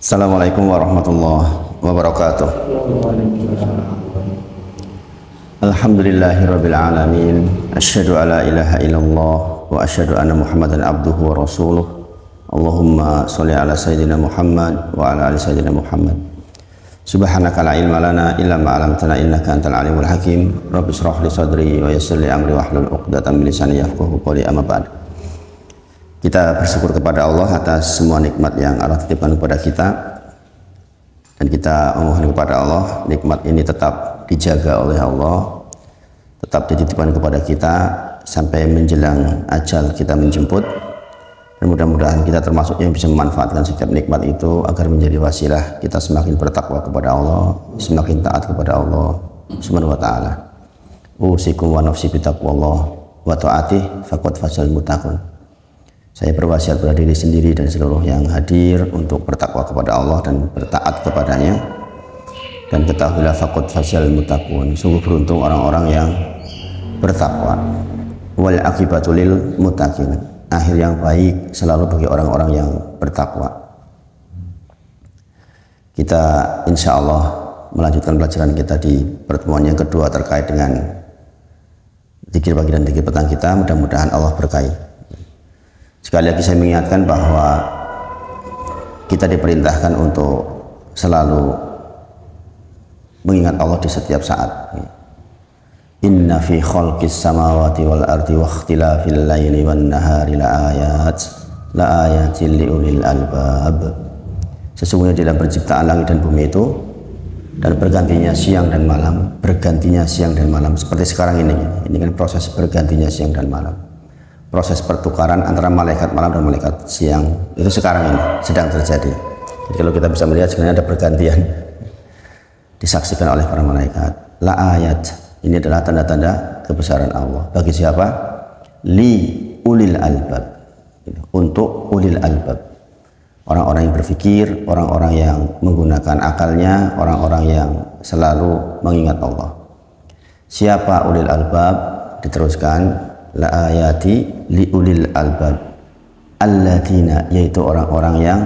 Assalamualaikum warahmatullahi wabarakatuh. Alhamdulillahirabbil alamin. Asyhadu alla ilaha illallah wa asyhadu anna Muhammadan abduhu wa rasuluh. Allahumma sholli ala sayyidina Muhammad wa ala ali sayyidina Muhammad. Subhanaka la ilma lana illa ma 'allamtana innaka antal alimul hakim. Rabbi shrah li sadri wa yassir li amri wahlul 'uqdatam min lisani yafqahu qawli. Amma ba'd. Kita bersyukur kepada Allah atas semua nikmat yang Allah titipkan kepada kita, dan kita memohon kepada Allah nikmat ini tetap dijaga oleh Allah, tetap dititipkan kepada kita sampai menjelang ajal kita menjemput. Dan mudah-mudahan kita termasuk yang bisa memanfaatkan setiap nikmat itu agar menjadi wasilah kita semakin bertakwa kepada Allah, semakin taat kepada Allah Subhanahu wa taala. Usikum wa nafsi bitaqwallah wa ta'atih faqad fazal muttaqun. Saya berwasiat pada diri sendiri dan seluruh yang hadir untuk bertakwa kepada Allah dan bertaat kepadanya. Dan ketahuilah faqad fazal muttaqun, sungguh beruntung orang-orang yang bertakwa. Wal aqibatu lil muttaqin. Akhir yang baik selalu bagi orang-orang yang bertakwa. Kita insya Allah melanjutkan pelajaran kita di pertemuan yang kedua terkait dengan zikir pagi dan zikir petang kita. Mudah-mudahan Allah berkahi. Sekali lagi saya mengingatkan bahwa kita diperintahkan untuk selalu mengingat Allah di setiap saat. Inna fi khalqis samawati wal ardi wa ikhtilafil laili wan nahari la ayatin li ulil albab. Sesungguhnya dalam penciptaan langit dan bumi itu dan bergantinya siang dan malam, seperti sekarang ini kan proses bergantinya siang dan malam, proses pertukaran antara malaikat malam dan malaikat siang itu sekarang ini sedang terjadi. Jadi kalau kita bisa melihat sebenarnya ada pergantian disaksikan oleh para malaikat. La ayat, ini adalah tanda-tanda kebesaran Allah. Bagi siapa? Li ulil albab. Untuk ulil albab. Orang-orang yang berpikir, orang-orang yang menggunakan akalnya, orang-orang yang selalu mengingat Allah. Siapa ulil albab? Diteruskan, la ayati li ulil albab. Alladziina, yaitu orang-orang yang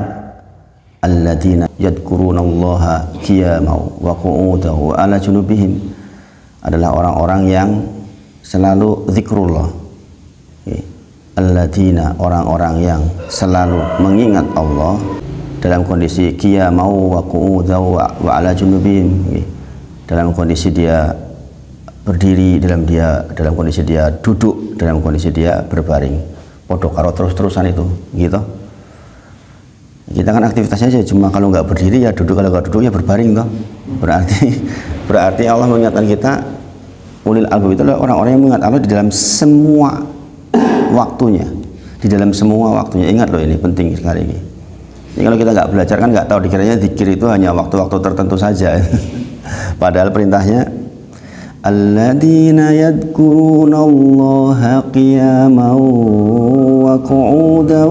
alladziina yadhkurunallaha qiyaman wa qu'udan wa 'ala junubihim, adalah orang-orang yang selalu zikrullah. Alladzina, orang-orang yang selalu mengingat Allah dalam kondisi qiyamau wa qu'udan wa 'ala junubihim, dalam kondisi dia berdiri, dalam kondisi dia duduk, dalam kondisi dia berbaring. Podo karo terus-terusan itu gitu. Kita kan aktivitasnya aja cuma kalau nggak berdiri ya duduk, kalau nggak duduk ya berbaring toh. Berarti Allah mengingatkan kita, ulil albab itu adalah orang-orang yang mengingat Allah di dalam semua waktunya. Di dalam semua waktunya. Ingat loh, ini penting sekali ini. Ini kalau kita nggak belajar kan nggak tahu, dikiranya zikir itu hanya waktu-waktu tertentu saja. Padahal perintahnya alladzina yadhkurunallaha qiyaman wa qu'udan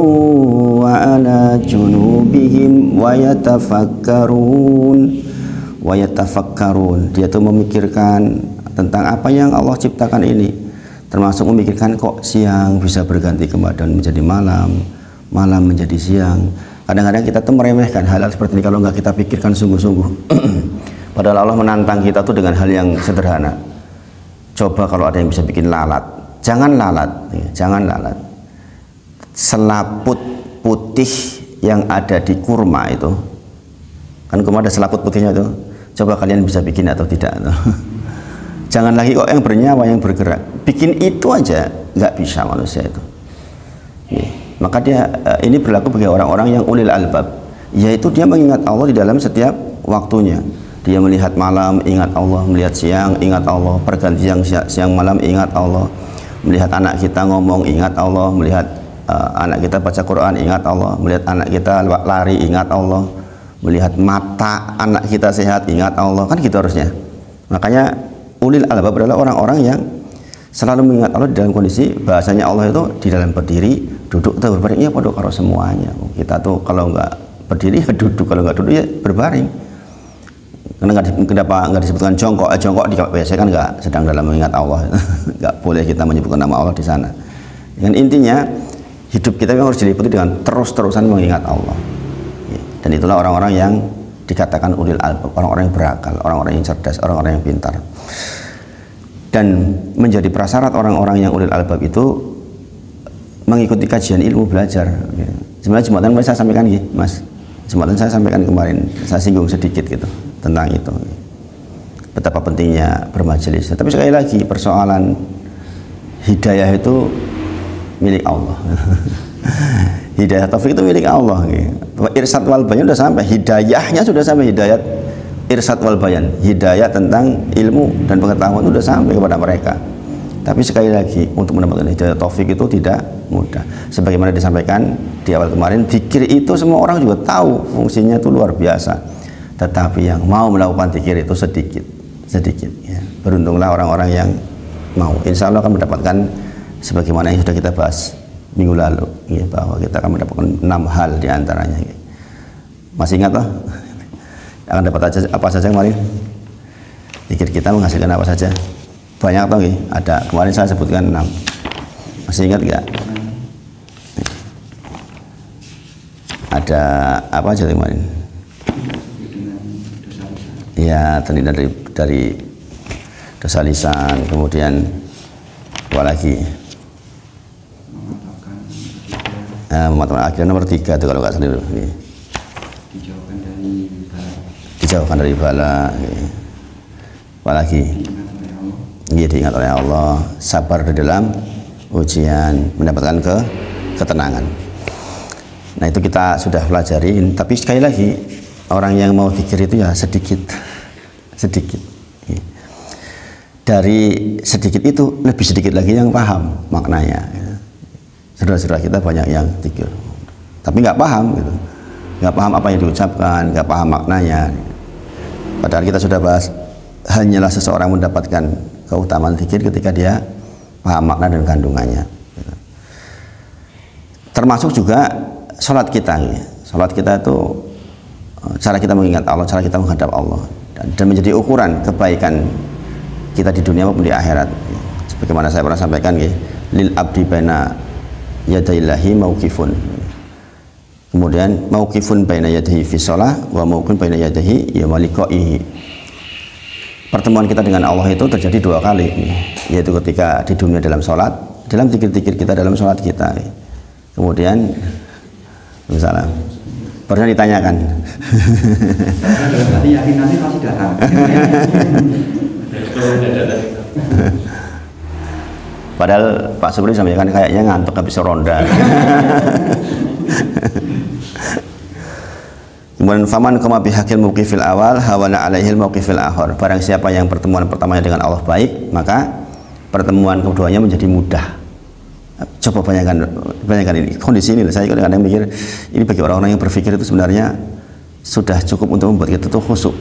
wa 'ala junubihim wa yatafakkarun. Dia tuh memikirkan tentang apa yang Allah ciptakan ini, termasuk memikirkan kok siang bisa berganti kemudian menjadi malam, malam menjadi siang. Kadang-kadang kita tuh meremehkan hal-hal seperti ini kalau nggak kita pikirkan sungguh-sungguh. Padahal Allah menantang kita tuh dengan hal yang sederhana. Coba kalau ada yang bisa bikin lalat, jangan lalat. Selaput putih yang ada di kurma itu, kan kurma ada selaput putihnya itu. Coba kalian bisa bikin atau tidak? Jangan lagi kok yang bernyawa, yang bergerak. Bikin itu aja nggak bisa manusia itu. Maka ini berlaku bagi orang-orang yang ulil albab, yaitu dia mengingat Allah di dalam setiap waktunya. Dia melihat malam, ingat Allah. Melihat siang, ingat Allah. Pergantian siang malam, ingat Allah. Melihat anak kita ngomong, ingat Allah. Melihat anak kita baca Quran, ingat Allah. Melihat anak kita lari, ingat Allah. Melihat mata anak kita sehat, ingat Allah. Kan gitu harusnya. Makanya ulil albab adalah orang-orang yang selalu mengingat Allah di dalam kondisi, bahasanya Allah itu di dalam berdiri, duduk atau berbaring. Ya pada karo semuanya. Kita tuh kalau nggak berdiri ya duduk, kalau nggak duduk ya berbaring. Karena nggak disebutkan jongkok di WC kan nggak sedang dalam mengingat Allah. Nggak boleh kita menyebutkan nama Allah di sana. Dengan intinya hidup kita memang harus diliputi dengan terus-terusan mengingat Allah. Dan itulah orang-orang yang dikatakan ulil albab, orang-orang yang berakal, orang-orang yang cerdas, orang-orang yang pintar. Dan menjadi prasyarat orang-orang yang ulil albab itu mengikuti kajian ilmu, belajar. Sebenarnya Jumatan saya sampaikan Mas. Jumatan saya sampaikan kemarin, saya singgung sedikit gitu tentang itu. Betapa pentingnya bermajelis. Tapi sekali lagi persoalan hidayah itu milik Allah. Hidayah taufik itu milik Allah. Irsad wal bayan sudah sampai, hidayahnya sudah sampai, hidayat irsad wal bayan, hidayah tentang ilmu dan pengetahuan itu sudah sampai kepada mereka. Tapi sekali lagi untuk mendapatkan hidayah taufik itu tidak mudah. Sebagaimana disampaikan di awal kemarin, zikir itu semua orang juga tahu fungsinya itu luar biasa. Tetapi yang mau melakukan zikir itu sedikit ya. Beruntunglah orang-orang yang mau. Insya Allah akan mendapatkan sebagaimana yang sudah kita bahas minggu lalu ya, bahwa kita akan mendapatkan 6 hal diantaranya ya. Masih ingat toh? Akan dapat apa saja kemarin? Zikir kita menghasilkan apa saja? Banyak toh ya? Ada, kemarin saya sebutkan 6. Masih ingat nggak? Ada apa aja kemarin? Ya, terdiri dari dosa lisan, kemudian apa lagi? Memantapkan akidah nomor 3 itu kalau nggak salah. Dijauhkan dari bala. Apalagi? Iya, diingat oleh Allah, sabar di dalam ujian, mendapatkan ketenangan. Nah itu kita sudah pelajari. Tapi sekali lagi orang yang mau zikir itu ya sedikit. Dari sedikit itu lebih sedikit lagi yang paham maknanya. Saudara-saudara kita banyak yang zikir tapi nggak paham gitu, nggak paham apa yang diucapkan, nggak paham maknanya. Padahal kita sudah bahas, hanyalah seseorang mendapatkan keutamaan zikir ketika dia paham makna dan kandungannya. Termasuk juga sholat kita. Sholat kita itu cara kita mengingat Allah, cara kita menghadap Allah, dan menjadi ukuran kebaikan kita di dunia maupun di akhirat. Sebagaimana saya pernah sampaikan, lil abdi baina yadaillahi mauqifun. Kemudian mauqifun baina yadaihi fi shalah wa mauqifun baina yadaihi ya maliqaihi. Pertemuan kita dengan Allah itu terjadi 2 kali, yaitu ketika di dunia dalam sholat, dalam zikir-zikir kita dalam sholat kita. Kemudian misalnya pernah ditanyakan. Nanti yakin nanti pasti datang. Padahal Pak Supri sampaikan kayaknya ngantuk habis ronda. Kemudian faman kama bihaqil mauqifil awal hawana alaihil mauqifil akhir. Barang siapa yang pertemuan pertamanya dengan Allah baik, maka pertemuan keduanya menjadi mudah. Coba bayangkan ini kondisi ini. Saya kadang-kadang mikir ini bagi orang-orang yang berpikir itu sebenarnya sudah cukup untuk membuat kita tuh khusyuk.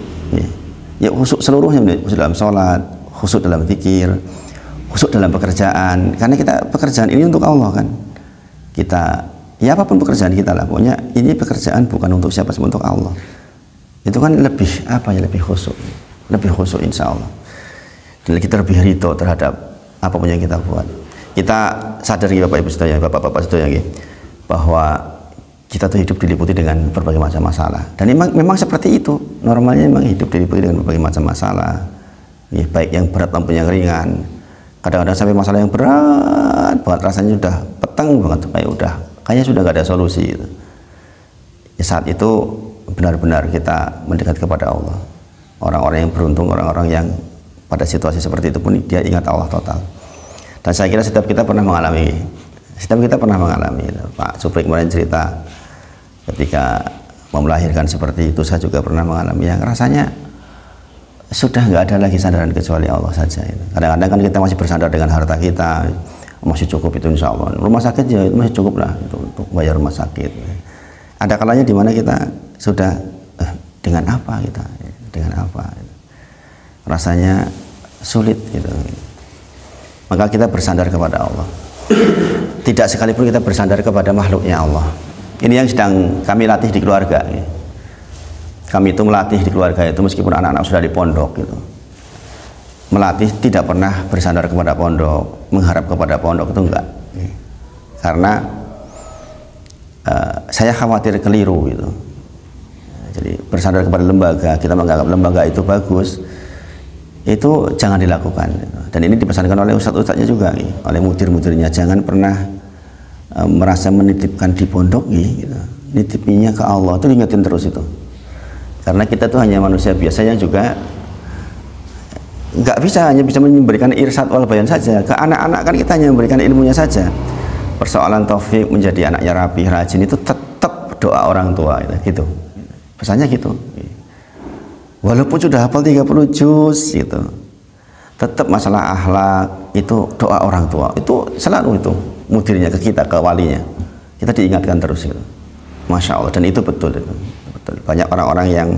Ya khusyuk seluruhnya, khusyuk dalam sholat, khusyuk dalam zikir, khusyuk dalam pekerjaan. Karena kita pekerjaan ini untuk Allah kan. Kita ya apapun pekerjaan kita lah, pokoknya ini pekerjaan bukan untuk siapa, untuk Allah. Itu kan lebih lebih khusyuk insya Allah. Dan kita lebih ridho terhadap apapun yang kita buat. Kita sadar Bapak Ibu Saudara, Bapak-bapak Saudara, bahwa kita tuh hidup diliputi dengan berbagai macam masalah. Dan memang seperti itu. Normalnya memang hidup diliputi dengan berbagai macam masalah. Ya, baik yang berat maupun yang ringan. Kadang-kadang sampai masalah yang berat banget, rasanya sudah peteng banget, kayaknya sudah nggak ada solusi gitu. Ya, saat itu benar-benar kita mendekat kepada Allah. Orang-orang yang beruntung, orang-orang yang pada situasi seperti itu pun dia ingat Allah total. Dan saya kira setiap kita pernah mengalami gitu. Pak Supri kemarin cerita ketika mau melahirkan seperti itu, saya juga pernah mengalami yang rasanya sudah nggak ada lagi sandaran kecuali Allah saja. Kadang-kadang kan kita masih bersandar dengan harta kita, masih cukup itu insya Allah. Rumah sakit ya itu masih cukup lah untuk bayar rumah sakit. Ada kalanya di mana kita sudah dengan apa gitu. Rasanya sulit gitu. Maka kita bersandar kepada Allah. Tidak sekalipun kita bersandar kepada makhluknya Allah. Ini yang sedang kami latih di keluarga. Kami itu melatih di keluarga itu meskipun anak-anak sudah di pondok gitu. Melatih tidak pernah bersandar kepada pondok, mengharap kepada pondok itu enggak. Karena saya khawatir keliru gitu. bersandar kepada lembaga, kita menganggap lembaga itu bagus, itu jangan dilakukan. Dan ini dipesankan oleh ustadz-ustadznya juga, oleh mudir-mudirnya, jangan pernah merasa menitipkan di pondok, gitu. Nitipnya ke Allah, itu diingetin terus itu. Karena kita tuh hanya manusia biasa yang juga nggak bisa hanya bisa memberikan irsyad wal bayan saja. Ke anak-anak kan kita hanya memberikan ilmunya saja. Persoalan taufik menjadi anaknya rapi, rajin itu tetap doa orang tua, gitu. Pesannya gitu. Walaupun sudah hafal 30 juz gitu, tetap masalah akhlak itu doa orang tua. Itu selalu itu mudirnya ke kita, ke walinya. Kita diingatkan terus gitu. Masya Allah, dan itu betul itu. Betul. Banyak orang-orang yang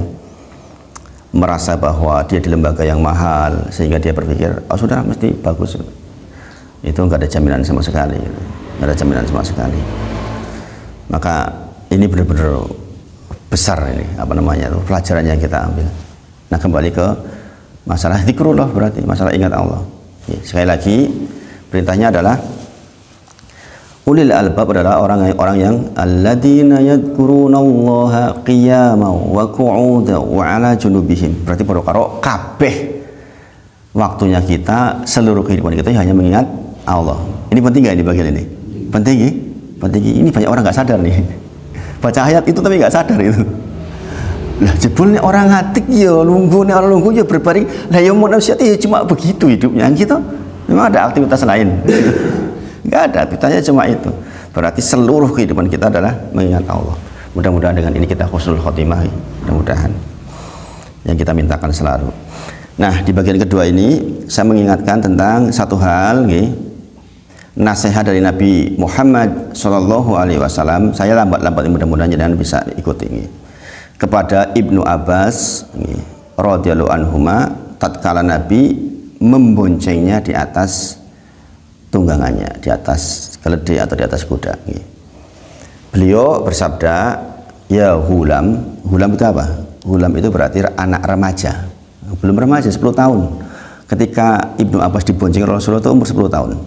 merasa bahwa dia di lembaga yang mahal sehingga dia berpikir, oh sudah mesti bagus. Itu enggak ada jaminan sama sekali. Enggak ada jaminan sama sekali. Maka ini benar-benar besar ini, apa namanya itu, pelajaran yang kita ambil. Nah, kembali ke masalah zikrullah, berarti masalah ingat Allah. Ya, sekali lagi perintahnya adalah ulil albab adalah orang-orang yang alladzina yadhkurunallaha qiyaman wa qu'udan wa 'ala junubihim. Berarti perlu karo kabeh waktunya kita, seluruh kehidupan kita hanya mengingat Allah. Ini penting nggak di bagian ini? Penting ya? Penting. Ini banyak orang nggak sadar nih. Baca ayat itu tapi nggak sadar itu. Lah jebulnya orang ngatik ya nunggu ya berbaring. Lah ya manusia itu cuma begitu hidupnya gitu. Memang ada aktivitas lain. Enggak ada, aktivitasnya cuma itu. Berarti seluruh kehidupan kita adalah mengingat Allah. Mudah-mudahan dengan ini kita husnul khotimah. Mudah-mudahan yang kita mintakan selalu. Nah, di bagian kedua ini saya mengingatkan tentang satu hal, nasihat dari Nabi Muhammad SAW. Saya lambat-lambat mudah-mudahan jangan bisa ikuti kepada Ibnu Abbas radhiyallahu anhuma, tatkala Nabi memboncengnya di atas tunggangannya, di atas keledai atau di atas kuda. Beliau bersabda, ya hulam. Hulam itu apa? Hulam itu berarti anak remaja, belum remaja, 10 tahun. Ketika Ibnu Abbas dibonceng Rasulullah itu umur 10 tahun.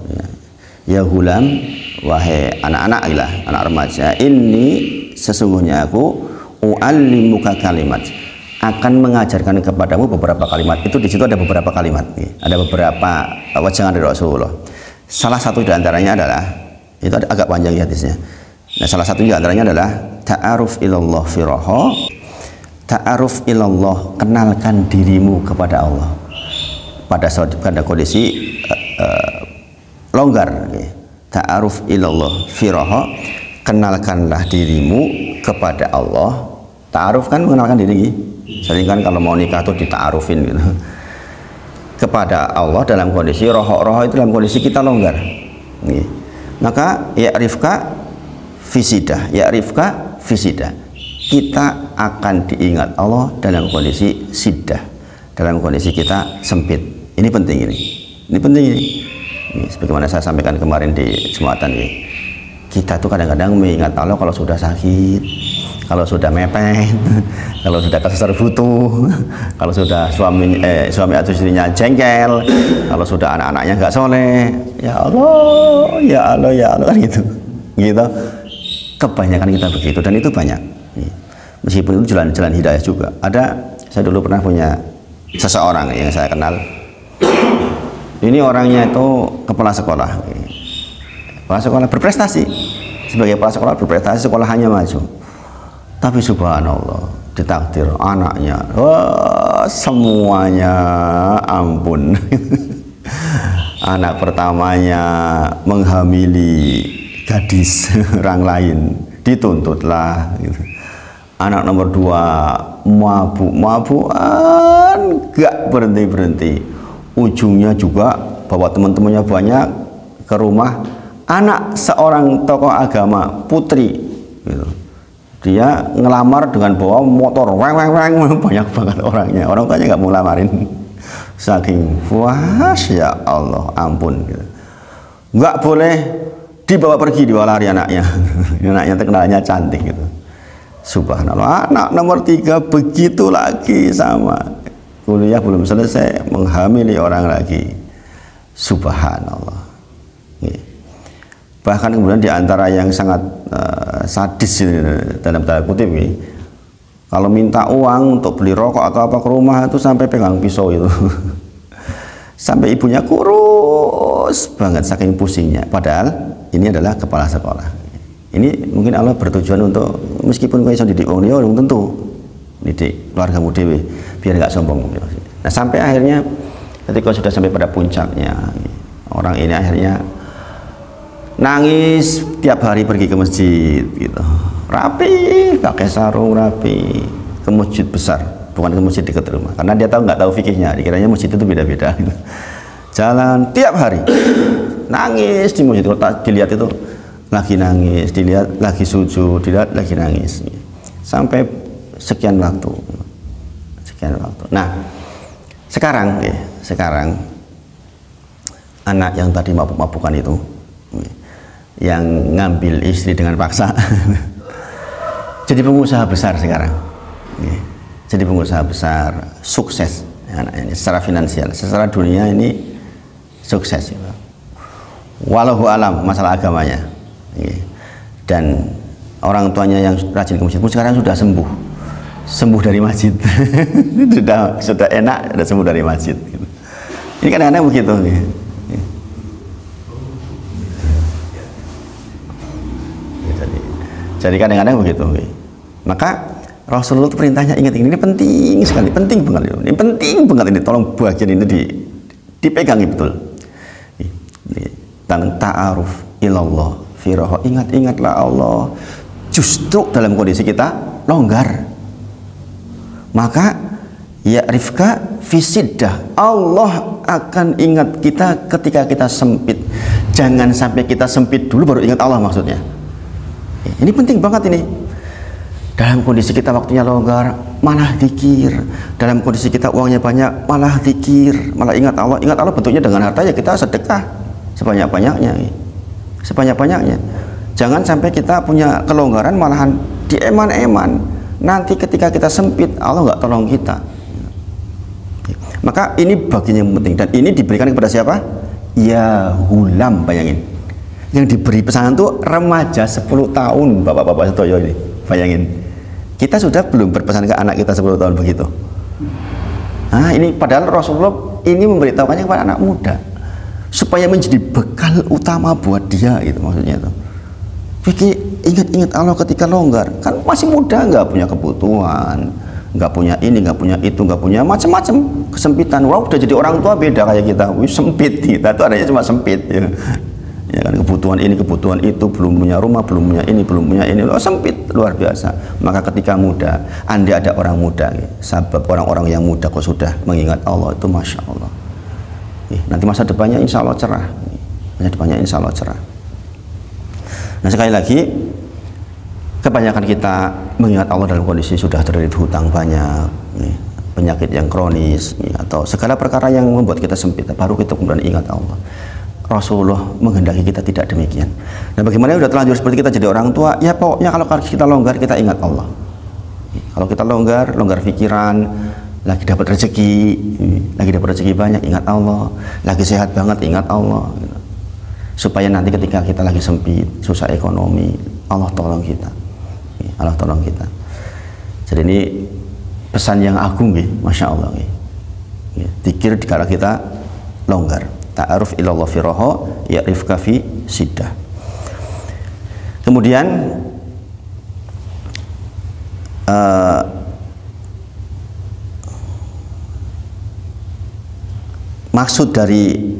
Ya hulam, wahai anak-anak lah, anak remaja, ini sesungguhnya aku u'allimuka kalimat, akan mengajarkan kepadamu beberapa kalimat. Itu di situ ada beberapa kalimat, ada beberapa wajangan dari Rasulullah. Salah satu di antaranya adalah, itu agak panjang hadisnya. Nah, salah satu di antaranya adalah ta'aruf ilallah firaha. Ta'aruf ilallah, kenalkan dirimu kepada Allah pada kondisi longgar. Ta'aruf ilallah firaha, kenalkanlah dirimu kepada Allah. Ta'aruf kan mengenalkan diri. Sering kan kalau mau nikah tuh dita'arufin gitu. Kepada Allah dalam kondisi roho itu dalam kondisi kita longgar. Maka ya'rifka fisidah. Kita akan diingat Allah dalam kondisi sidah, dalam kondisi kita sempit. Ini penting ini. Ini penting ini. Sebagaimana saya sampaikan kemarin di Jumatan ini. Kita tuh kadang-kadang mengingat Allah kalau sudah sakit, kalau sudah mepet, kalau sudah kesasar butuh, kalau sudah suami atau istrinya jengkel, kalau sudah anak-anaknya nggak soleh. Ya Allah kan gitu. Kebanyakan kita begitu, dan itu banyak. Meskipun itu jalan-jalan hidayah juga. Saya dulu pernah punya seseorang yang saya kenal. Ini orangnya itu kepala sekolah. Kepala sekolah berprestasi, sebagai kepala sekolah berprestasi, sekolahannya maju. Tapi subhanallah, ditakdir anaknya, semuanya ampun. Anak pertamanya menghamili gadis orang lain, dituntutlah. Anak nomor 2 mabuk-mabukan, gak berhenti-berhenti. Ujungnya juga bawa teman-temannya banyak ke rumah anak seorang tokoh agama, putri gitu. Dia ngelamar dengan bawa motor, banyak banget orangnya. Orang tuanya nggak mau lamarin, saking puas, ya Allah ampun gitu. Nggak boleh dibawa pergi, dibawa lari anaknya. Anaknya terkenalnya cantik gitu. Subhanallah, anak nomor 3 begitu lagi, sama kuliah belum selesai menghamili orang lagi. Subhanallah. Bahkan kemudian diantara yang sangat sadis dalam tanda kutip ini, Kalau minta uang untuk beli rokok atau apa ke rumah itu sampai pegang pisau itu. Sampai ibunya kurus banget saking pusingnya. Padahal ini adalah kepala sekolah. Ini mungkin Allah bertujuan untuk meskipun kau iso didik wong liya tentu didik keluargamu dewe biar nggak sombong. Nah, sampai akhirnya ketika sudah sampai pada puncaknya, orang ini akhirnya nangis tiap hari pergi ke masjid gitu. Rapi, pakai sarung rapi, ke masjid besar, bukan ke masjid dekat rumah. Karena dia nggak tahu fikihnya, dikiranya masjid itu beda-beda. Jalan tiap hari, nangis di masjid. Kalau dilihat itu lagi nangis, dilihat lagi sujud, dilihat lagi nangis, sampai sekian waktu. Nah, sekarang anak yang tadi mabuk-mabukan itu, yang ngambil istri dengan paksa. Jadi pengusaha besar sekarang, jadi pengusaha besar, sukses anaknya secara finansial, secara dunia ini sukses. Walau alam masalah agamanya, dan orang tuanya yang rajin ke masjid pun sekarang sudah sembuh dari masjid. sudah enak, sudah sembuh dari masjid. Ini kadang-kadang begitu. Jadi kadang-kadang begitu. Maka Rasulullah itu perintahnya ingat ini penting sekali, penting banget ini. Tolong bagian ini dipegangi betul. Tentang ta'aruf ilallah firoho, ingatlah Allah justru dalam kondisi kita longgar. Maka ya rifka fisiddah, Allah akan ingat kita ketika kita sempit. Jangan sampai kita sempit dulu baru ingat Allah maksudnya. Ini penting banget ini. Dalam kondisi kita waktunya longgar, malah zikir. Dalam kondisi kita uangnya banyak, malah zikir, malah ingat Allah. Ingat Allah bentuknya dengan harta, ya kita sedekah sebanyak-banyaknya. Jangan sampai kita punya kelonggaran malahan dieman-eman. Nanti ketika kita sempit, Allah nggak tolong kita. Maka ini bagian yang penting, dan ini diberikan kepada siapa? Ya hulam, bayangin. Yang diberi pesanan itu remaja 10 tahun, bapak-bapak setoyo ini. Bayangin, kita sudah belum berpesan ke anak kita 10 tahun begitu. Nah, ini padahal Rasulullah ini memberitahukannya kepada anak muda supaya menjadi bekal utama buat dia, gitu maksudnya itu. Jadi ingat Allah ketika longgar, kan masih muda, nggak punya kebutuhan, nggak punya ini, nggak punya itu, nggak punya macam-macam kesempitan. Wah, udah jadi orang tua beda kayak kita. Wih, sempit, kita tuh adanya cuma sempit. Ya kan, kebutuhan ini, kebutuhan itu, belum punya rumah, belum punya ini, belum punya ini, sempit luar biasa. Maka ketika muda, andai ada orang muda, sabab orang-orang yang muda kok sudah mengingat Allah, itu masya Allah. Nanti masa depannya insya Allah cerah. Nah, sekali lagi, kebanyakan kita mengingat Allah dalam kondisi sudah terlilit hutang banyak, penyakit yang kronis, atau segala perkara yang membuat kita sempit, baru kita kemudian ingat Allah. Rasulullah menghendaki kita tidak demikian. Nah, bagaimana sudah terlanjur seperti kita jadi orang tua, ya pokoknya kalau kita longgar, kita ingat Allah. Kalau kita longgar pikiran, lagi dapat rezeki banyak, ingat Allah. Lagi sehat banget, ingat Allah. Supaya nanti ketika kita lagi sempit, susah ekonomi, Allah tolong kita. Jadi ini pesan yang agung, masya Allah. Zikir dikala kita longgar. Ta'aruf ilallah firoho, ya'rifka fi siddah. Kemudian maksud dari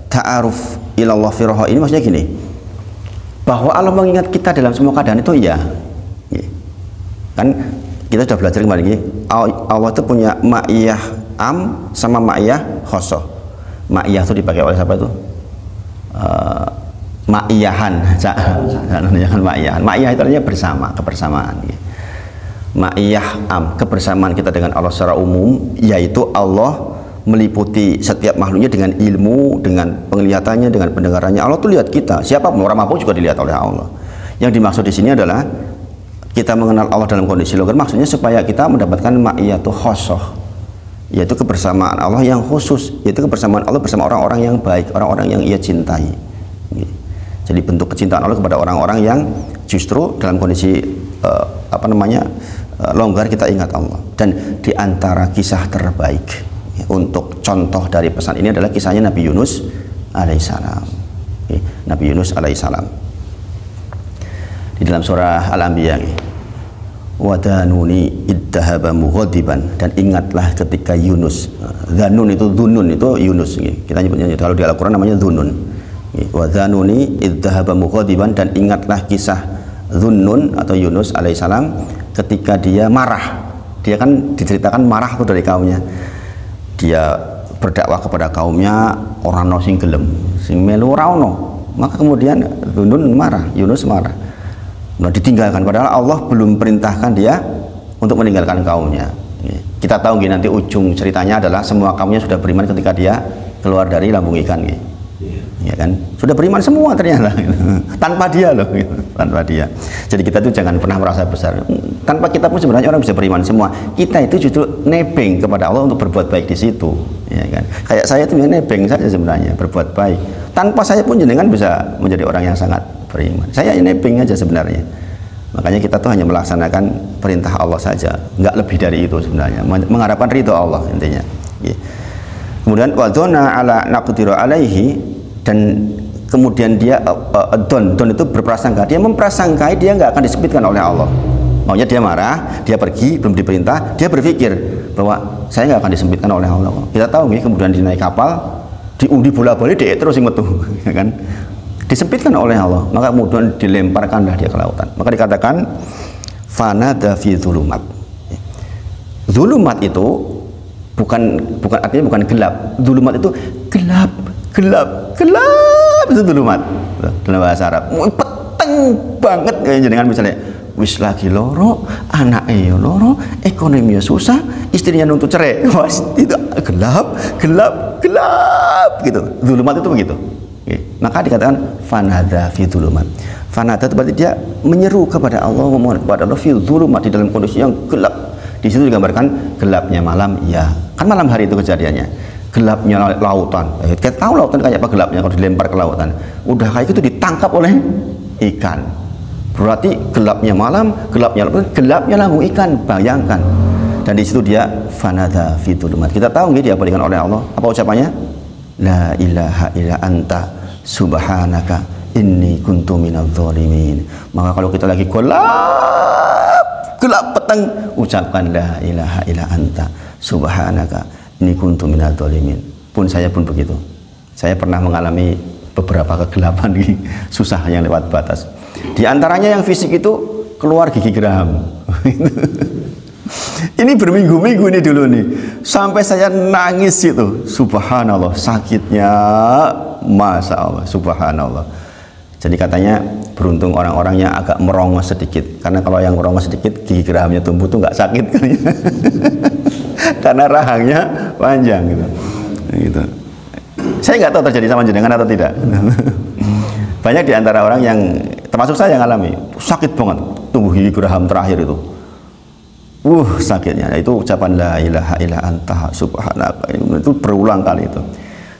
ta'aruf ilallah firoho ini maksudnya gini, bahwa Allah mengingat kita dalam semua keadaan itu, iya. Kan kita sudah belajar kemarin, Allah itu punya ma'iyah am sama ma'iyah khosoh. Ma'iyah itu dipakai oleh siapa itu? Ma'iyahan. Ma'iyah itu artinya bersama, kebersamaan. Ma'iyah am, kebersamaan kita dengan Allah secara umum, yaitu Allah meliputi setiap makhluknya dengan ilmu, dengan penglihatannya, dengan pendengarannya. Allah tuh lihat kita, siapa orang mabuk juga dilihat oleh Allah. Yang dimaksud di sini adalah kita mengenal Allah dalam kondisi longgar, maksudnya supaya kita mendapatkan ma'iyatu khosoh, yaitu kebersamaan Allah yang khusus, yaitu kebersamaan Allah bersama orang-orang yang baik, orang-orang yang ia cintai. Jadi bentuk kecintaan Allah kepada orang-orang yang justru dalam kondisi longgar kita ingat Allah. Dan di antara kisah terbaik untuk contoh dari pesan ini adalah kisahnya Nabi Yunus alaihissalam. Nabi Yunus alaihissalam di dalam surah Al-Anbiya, wadanuni iddahaba mughadiban, dan ingatlah ketika Yunus, Dhanun itu Dhunun itu Yunus, kita nyebutnya kalau di Al-Quran namanya Dhunun. Wadanuni iddahaba mughadiban, dan ingatlah kisah Dhunnun atau Yunus alaihissalam ketika dia marah. Dia kan diceritakan marah itu dari kaumnya, dia berdakwah kepada kaumnya, orang no sing gelem sing melu ora ono, maka kemudian Dhunnun marah, Yunus marah, nah ditinggalkan, padahal Allah belum perintahkan dia untuk meninggalkan kaumnya. Kita tahu gini, nanti ujung ceritanya adalah semua kaumnya sudah beriman ketika dia keluar dari lambung ikan, ya kan, sudah beriman semua ternyata, tanpa dia loh, tanpa dia. Jadi kita tuh jangan pernah merasa besar, tanpa kita pun sebenarnya orang bisa beriman semua. Kita itu justru nebeng kepada Allah untuk berbuat baik di situ, ya kan. Kayak saya itu nebeng saja sebenarnya berbuat baik, tanpa saya pun jenengan bisa menjadi orang yang sangat beriman. Saya nebeng aja sebenarnya. Makanya kita tuh hanya melaksanakan perintah Allah saja, nggak lebih dari itu sebenarnya, mengharapkan ridho Allah intinya. Kemudian wadona ala naqdiru alaihi, dan kemudian dia don itu berprasangka, dia memprasangkai dia nggak akan disebutkan oleh Allah. Maunya dia marah, dia pergi belum diperintah, dia berpikir bahwa saya nggak akan disebutkan oleh Allah. Kita tahu nih, kemudian dinaik kapal, diundi bola-balik, dia terus metu, ya kan, disempitkan oleh Allah, maka kemudian dilemparkanlah dia ke lautan. Maka dikatakan fanada fi dzulumat. Dzulumat itu bukan artinya bukan gelap. Dzulumat itu gelap itu dzulumat dalam bahasa Arab. Peteng banget kayak jenengan misalnya wis lagi loro, anaknya loro, ekonominya susah, istrinya nuntut cerai. Wah, itu gelap gitu. Dzulumat itu begitu. Maka dikatakan fanada fi dzulumat. Fanada itu berarti dia menyeru kepada Allah, memohon kepada Allah fi dzulumat, di dalam kondisi yang gelap. Di situ digambarkan gelapnya malam, ya kan malam hari itu kejadiannya. Gelapnya lautan, kita tahu lautan kayak apa gelapnya kalau dilempar ke lautan. Udah kayak gitu ditangkap oleh ikan. Berarti gelapnya malam, gelapnya lautan, gelapnya lambung ikan, bayangkan. Dan di situ dia fanada fi dzulumat. Kita tahu dia diabadikan oleh Allah. Apa ucapannya? La ilaha illa anta subhanaka inni kuntu minadz zalimin. Maka kalau kita lagi gelap petang, ucapkan la ilaha illa anta subhanaka inni kuntu minadz zalimin. Pun saya pun begitu. Saya pernah mengalami beberapa kegelapan susah yang lewat batas. Di antaranya yang fisik itu keluar gigi geram. Ini berminggu-minggu ini dulu nih, sampai saya nangis itu, subhanallah, sakitnya, masya Allah, subhanallah. Jadi katanya beruntung orang-orang yang agak merongos sedikit, karena kalau yang merongos sedikit gigi gerahamnya tumbuh tuh nggak sakit karena rahangnya panjang gitu. Saya nggak tahu terjadi sama jenengan atau tidak. Banyak di antara orang yang termasuk saya yang alami sakit banget, tumbuh gigi geraham terakhir itu. Sakitnya. Itu ucapan la ilaha illa anta subhanaka, itu berulang kali itu.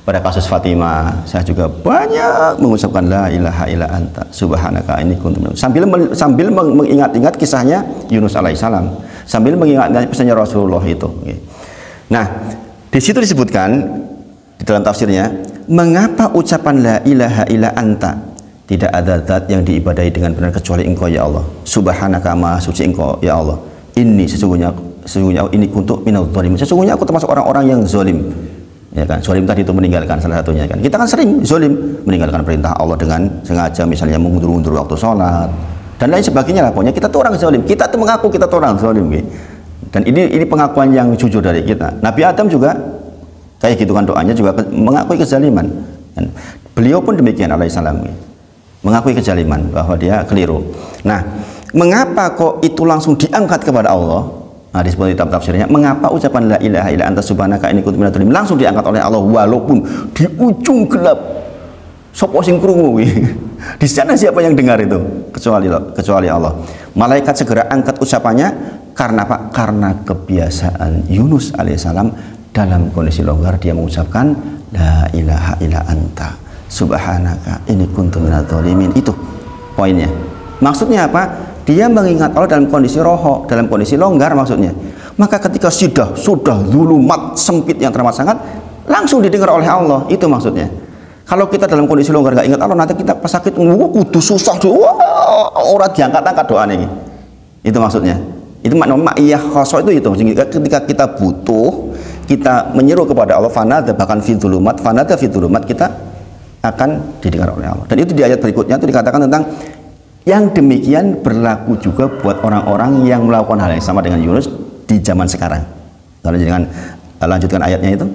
Pada kasus Fatimah, saya juga banyak mengucapkan la ilaha illa anta subhanaka inni kuntu sambil mengingat-ingat kisahnya Yunus alaihissalam, sambil mengingat pesannya Rasulullah itu. Nah, di situ disebutkan di dalam tafsirnya, mengapa ucapan la ilaha illa anta, tidak ada zat yang diibadahi dengan benar kecuali Engkau ya Allah, subhanaka, maha suci Engkau ya Allah, ini sesungguhnya ini kuntu minadz zalimin, sesungguhnya aku termasuk orang-orang yang zalim. Ya kan, zalim tadi itu meninggalkan salah satunya kan. Kita kan sering zalim, meninggalkan perintah Allah dengan sengaja, misalnya mengundur-undur waktu sholat dan lain sebagainya lah. Pokoknya kita tuh orang zalim. Kita tuh mengaku kita tuh orang zalim. Dan ini pengakuan yang jujur dari kita. Nabi Adam juga kayak gitu kan, doanya juga mengakui kezaliman. Dan beliau pun demikian alaihissalam, mengakui kezaliman bahwa dia keliru. Nah, mengapa kok itu langsung diangkat kepada Allah? Nah, disebut di tafsirnya, mengapa ucapan la ilaha illa anta subhanaka inni kuntu minadz zalimin langsung diangkat oleh Allah walaupun di ujung gelap. Sopo sing krungu di sana siapa yang dengar itu kecuali Allah. Malaikat segera angkat ucapannya karena apa? Karena kebiasaan Yunus alaihissalam dalam kondisi longgar dia mengucapkan la ilaha illa anta subhanaka inni kuntu minadz zalimin. Itu poinnya. Maksudnya apa? dia mengingat Allah dalam kondisi roho, dalam kondisi longgar maksudnya. Maka ketika sudah zulumat sempit yang teramat sangat, langsung didengar oleh Allah, itu maksudnya. Kalau kita dalam kondisi longgar nggak ingat Allah, nanti kita pas sakit kudu susah, orang diangkat-angkat doanya ini. Itu maksudnya. Itu makna ma'iyah khaswa itu. Ketika kita butuh, kita menyeru kepada Allah, fanada bahkan fi dzulumat, fanada fi dzulumat, kita akan didengar oleh Allah. Dan itu di ayat berikutnya itu dikatakan tentang yang demikian berlaku juga buat orang-orang yang melakukan hal yang sama dengan Yunus di zaman sekarang. Kalau jangan lanjutkan ayatnya itu,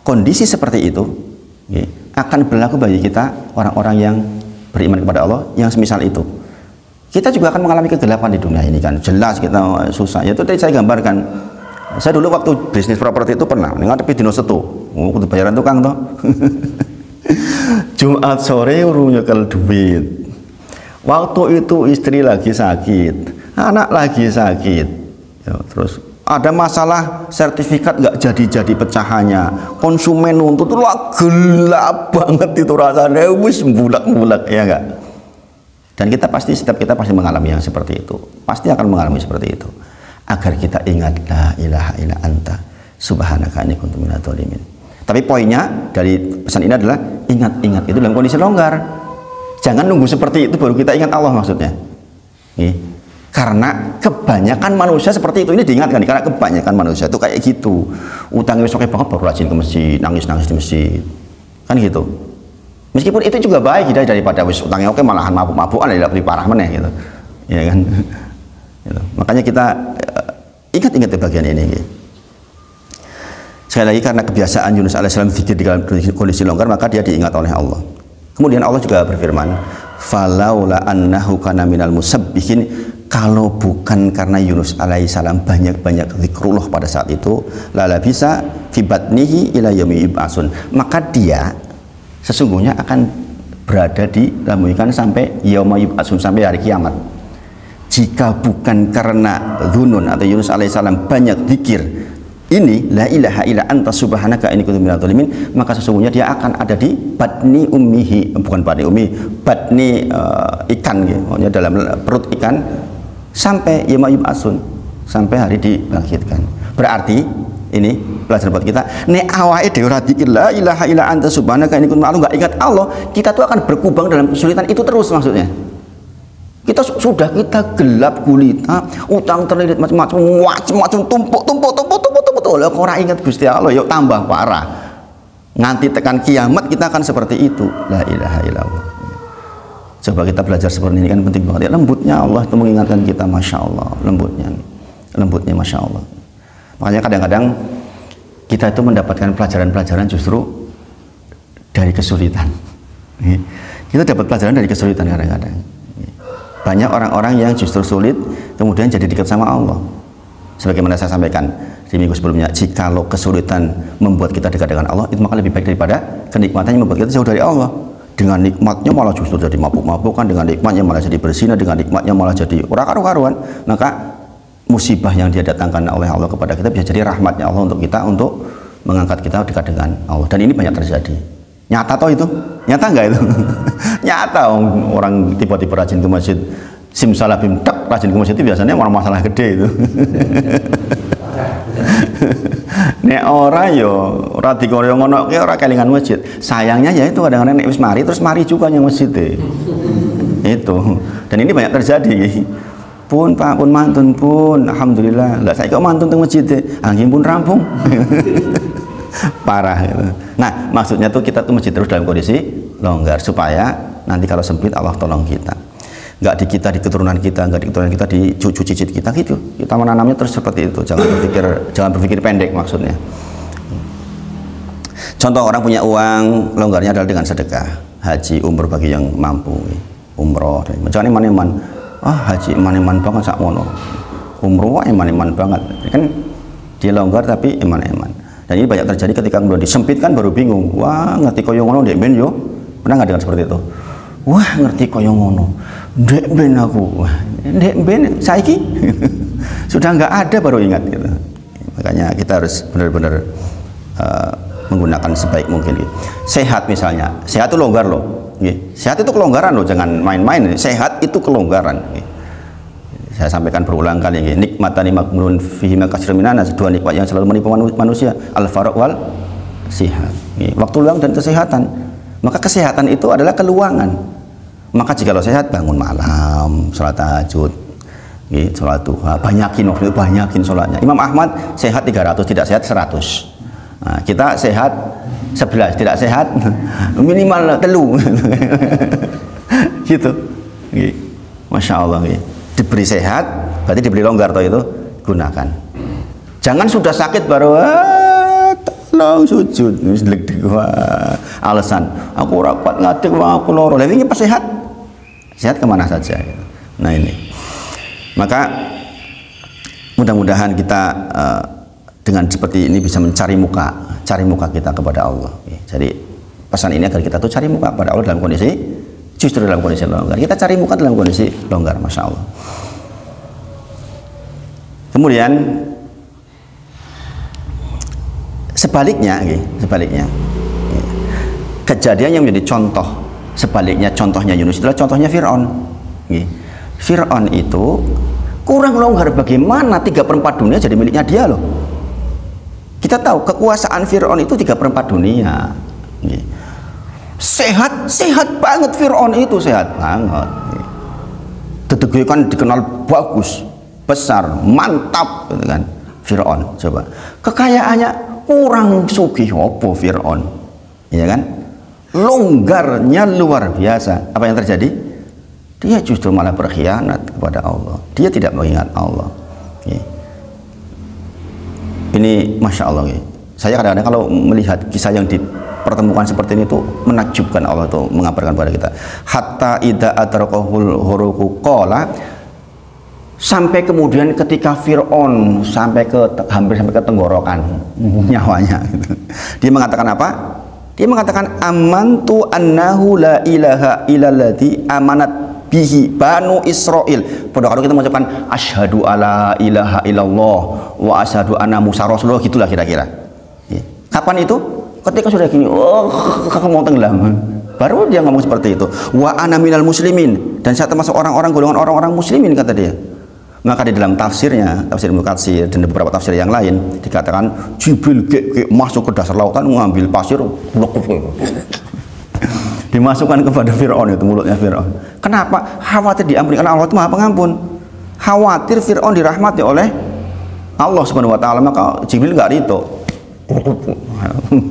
kondisi seperti itu akan berlaku bagi kita orang-orang yang beriman kepada Allah yang semisal itu. Kita juga akan mengalami kegelapan di dunia ini kan, jelas kita susah. Itu tadi saya gambarkan. Saya dulu waktu bisnis properti itu pernah ngadepi dino setu, kudu bayaran tukang toh. Jumat sore urung nyekel duit. Waktu itu istri lagi sakit, anak lagi sakit, ya, terus ada masalah sertifikat nggak jadi pecahannya, konsumen nuntut, wah gelap banget itu rasanya, wis bulak-bulak ya enggak. Dan setiap kita pasti mengalami yang seperti itu, pasti akan mengalami seperti itu. Agar kita ingat la ilaha illa anta subhanaka inni kuntu minadz dzalimin. Tapi poinnya dari pesan ini adalah ingat itu dalam kondisi longgar. Jangan nunggu seperti itu baru kita ingat Allah maksudnya. Karena kebanyakan manusia seperti itu, ini diingatkan karena kebanyakan manusia itu kayak gitu. Utangnya besoknya banget baru rajin ke masjid, nangis di masjid. Kan gitu. Meskipun itu juga baik daripada wis utangnya oke malahan mabuk-mabukan lebih parah meneh gitu. Ya kan? Gitu. Makanya kita ingat-ingat di bagian ini. Gitu. Sekali lagi karena kebiasaan Yunus alaihissalam zikir di dalam kondisi longgar, maka dia diingat oleh Allah. Kemudian Allah juga berfirman, falaula annahu kana minal musabbihin, kalau bukan karena Yunus alaihissalam banyak-banyak zikrullah pada saat itu, lala bisa fi batnihi ila yaumi yub'atsun, maka dia sesungguhnya akan berada di dalam ikan sampai yauma yub'atsun, sampai hari kiamat. Jika bukan karena Dzunun atau Yunus alaihissalam banyak zikir ini la ilaha illa anta subhanaka inni kuntu minadz dzalimin, maka sesungguhnya dia akan ada di batni ummihi, bukan batni ummi, batni ikan gitu, maksudnya dalam perut ikan sampai yauma yub'atsun, sampai hari dibangkitkan. Berarti ini pelajaran buat kita, nek awake dhewe ora dzikir la ilaha illa anta subhanaka inni kuntu minadz dzalimin, enggak ingat Allah, kita tuh akan berkubang dalam kesulitan itu terus maksudnya. Kita gelap gulita, utang terlilit macam-macam, tumpuk. Lah kok ora ingat Gusti Allah, yuk tambah parah. Nganti tekan kiamat kita akan seperti itu. La ilaha illallah. Coba kita belajar seperti ini kan penting banget. Ya, lembutnya Allah itu mengingatkan kita, masya Allah, lembutnya masya Allah. Makanya kadang-kadang kita itu mendapatkan pelajaran-pelajaran justru dari kesulitan. Kita dapat pelajaran dari kesulitan kadang-kadang. Banyak orang-orang yang justru sulit kemudian jadi dekat sama Allah. Sebagaimana saya sampaikan di minggu sebelumnya, jikalau kesulitan membuat kita dekat dengan Allah, itu maka lebih baik daripada kenikmatan yang membuat kita jauh dari Allah. Dengan nikmatnya malah justru jadi mabuk-mabukan, dengan nikmatnya malah jadi berzina, dengan nikmatnya malah jadi ora karu-karuan. Maka musibah yang dia datangkan oleh Allah kepada kita bisa jadi rahmatnya Allah untuk kita, untuk mengangkat kita dekat dengan Allah. Dan ini banyak terjadi. Nyata toh itu? Nyata enggak itu? Nyata orang tiba-tiba rajin ke masjid, simsalabim tak rajin ke masjid itu biasanya orang masalah gede itu. Nek ora yo ora dikoyo ngono ki ora kelingan masjid. Sayangnya ya itu kadang-kadang nek wis mari terus mari juga yang masjid itu. Dan ini banyak terjadi. Pun Pak, pun mantun pun, alhamdulillah. Lah saya kok mantun teng masjid angin pun rampung. Parah gitu. Nah, maksudnya tuh kita tuh masjid terus dalam kondisi longgar supaya nanti kalau sempit Allah tolong kita. Enggak di kita, di keturunan kita, enggak di keturunan kita, di cucu cicit kita gitu. Kita menanamnya terus seperti itu. Jangan berpikir pendek maksudnya. Contoh orang punya uang, longgarnya adalah dengan sedekah, haji, umroh bagi yang mampu. Umroh, jangan iman-iman. Haji iman-iman banget sakmono. Umroh iman-iman banget. Kan dia longgar tapi iman-iman. Dan ini banyak terjadi ketika kemudian disempitkan baru bingung. Wah, ngerti koyo ngono ndek ben yo. Pernah nggak dengar seperti itu? Wah, ngerti koyo ngono. Ndek ben aku. Wah, ndek ben saiki. Sudah nggak ada baru ingat gitu. Makanya kita harus benar-benar menggunakan sebaik mungkin gitu. Sehat misalnya. Sehat itu longgar loh. Sehat itu kelonggaran loh, jangan main-main. Sehat itu kelonggaran. Saya sampaikan berulang kali ini, nikmatani makmulun fihi ma katsirun minan nas, dua nikmat yang selalu menipu manusia, al faraq wal sihat. Waktu luang dan kesehatan. Maka kesehatan itu adalah keluangan. Maka jika lo sehat, bangun malam, sholat tahajud, sholat duha, banyakin sholatnya. Imam Ahmad sehat 300, tidak sehat 100. Nah, kita sehat 11, tidak sehat minimal telu. Gitu. Masya Allah. Diberi sehat, berarti diberi longgar toh itu, gunakan. Jangan sudah sakit baru tolong sujud, alasan aku rapat ngadeg, aku loro. Lalu ini pas sehat kemana saja. Nah ini, maka mudah-mudahan kita dengan seperti ini bisa cari muka kita kepada Allah. Jadi pesan ini agar kita tuh cari muka kepada Allah dalam kondisi, justru dalam kondisi longgar. Kita cari muka dalam kondisi longgar, masya Allah. Kemudian sebaliknya, kejadian yang menjadi contoh sebaliknya, contohnya Yunus itulah contohnya Fir'aun. Fir'aun itu kurang longgar, bagaimana 3/4 dunia jadi miliknya dia loh. Kita tahu kekuasaan Fir'aun itu 3/4 dunia. Sehat banget Fir'aun itu, sehat banget. Dedegnya kan dikenal bagus, besar, mantap gitu kan. Fir'aun, coba kekayaannya kurang sugih opo Fir'aun, ya kan? Longgarnya luar biasa. Apa yang terjadi? Dia justru malah berkhianat kepada Allah. Dia tidak mengingat Allah. Ini masya Allah. Saya kadang-kadang kalau melihat kisah yang dipertemukan seperti ini tuh menakjubkan. Allah tuh mengabarkan kepada kita. Hatta idza adraqahul huruqu qala, sampai kemudian ketika Fir'aun hampir sampai ke tenggorokan nyawanya gitu. Dia mengatakan apa? Dia mengatakan amantu annahu la ilaha illalladzi amanat bihi banu Israil. Pada kalau kita mengucapkan asyhadu alla ilaha illallah wa asyhadu anna Musa rasulullah, gitulah kira-kira. Kapan itu? Ketika sudah gini, mau tenggelam. Baru dia ngomong seperti itu. Wa ana minal muslimin, dan saya termasuk golongan orang-orang muslimin, kata dia. Maka di dalam tafsirnya, tafsir Ibnu Katsir dan beberapa tafsir yang lain dikatakan Jibril masuk ke dasar lautan mengambil pasir, dimasukkan kepada Fir'aun, itu mulutnya Fir'aun. Kenapa? Khawatir diampuni, karena Allah itu Maha Pengampun. Khawatir Fir'aun dirahmati oleh Allah Subhanahu wa taala, maka Jibril enggak rito.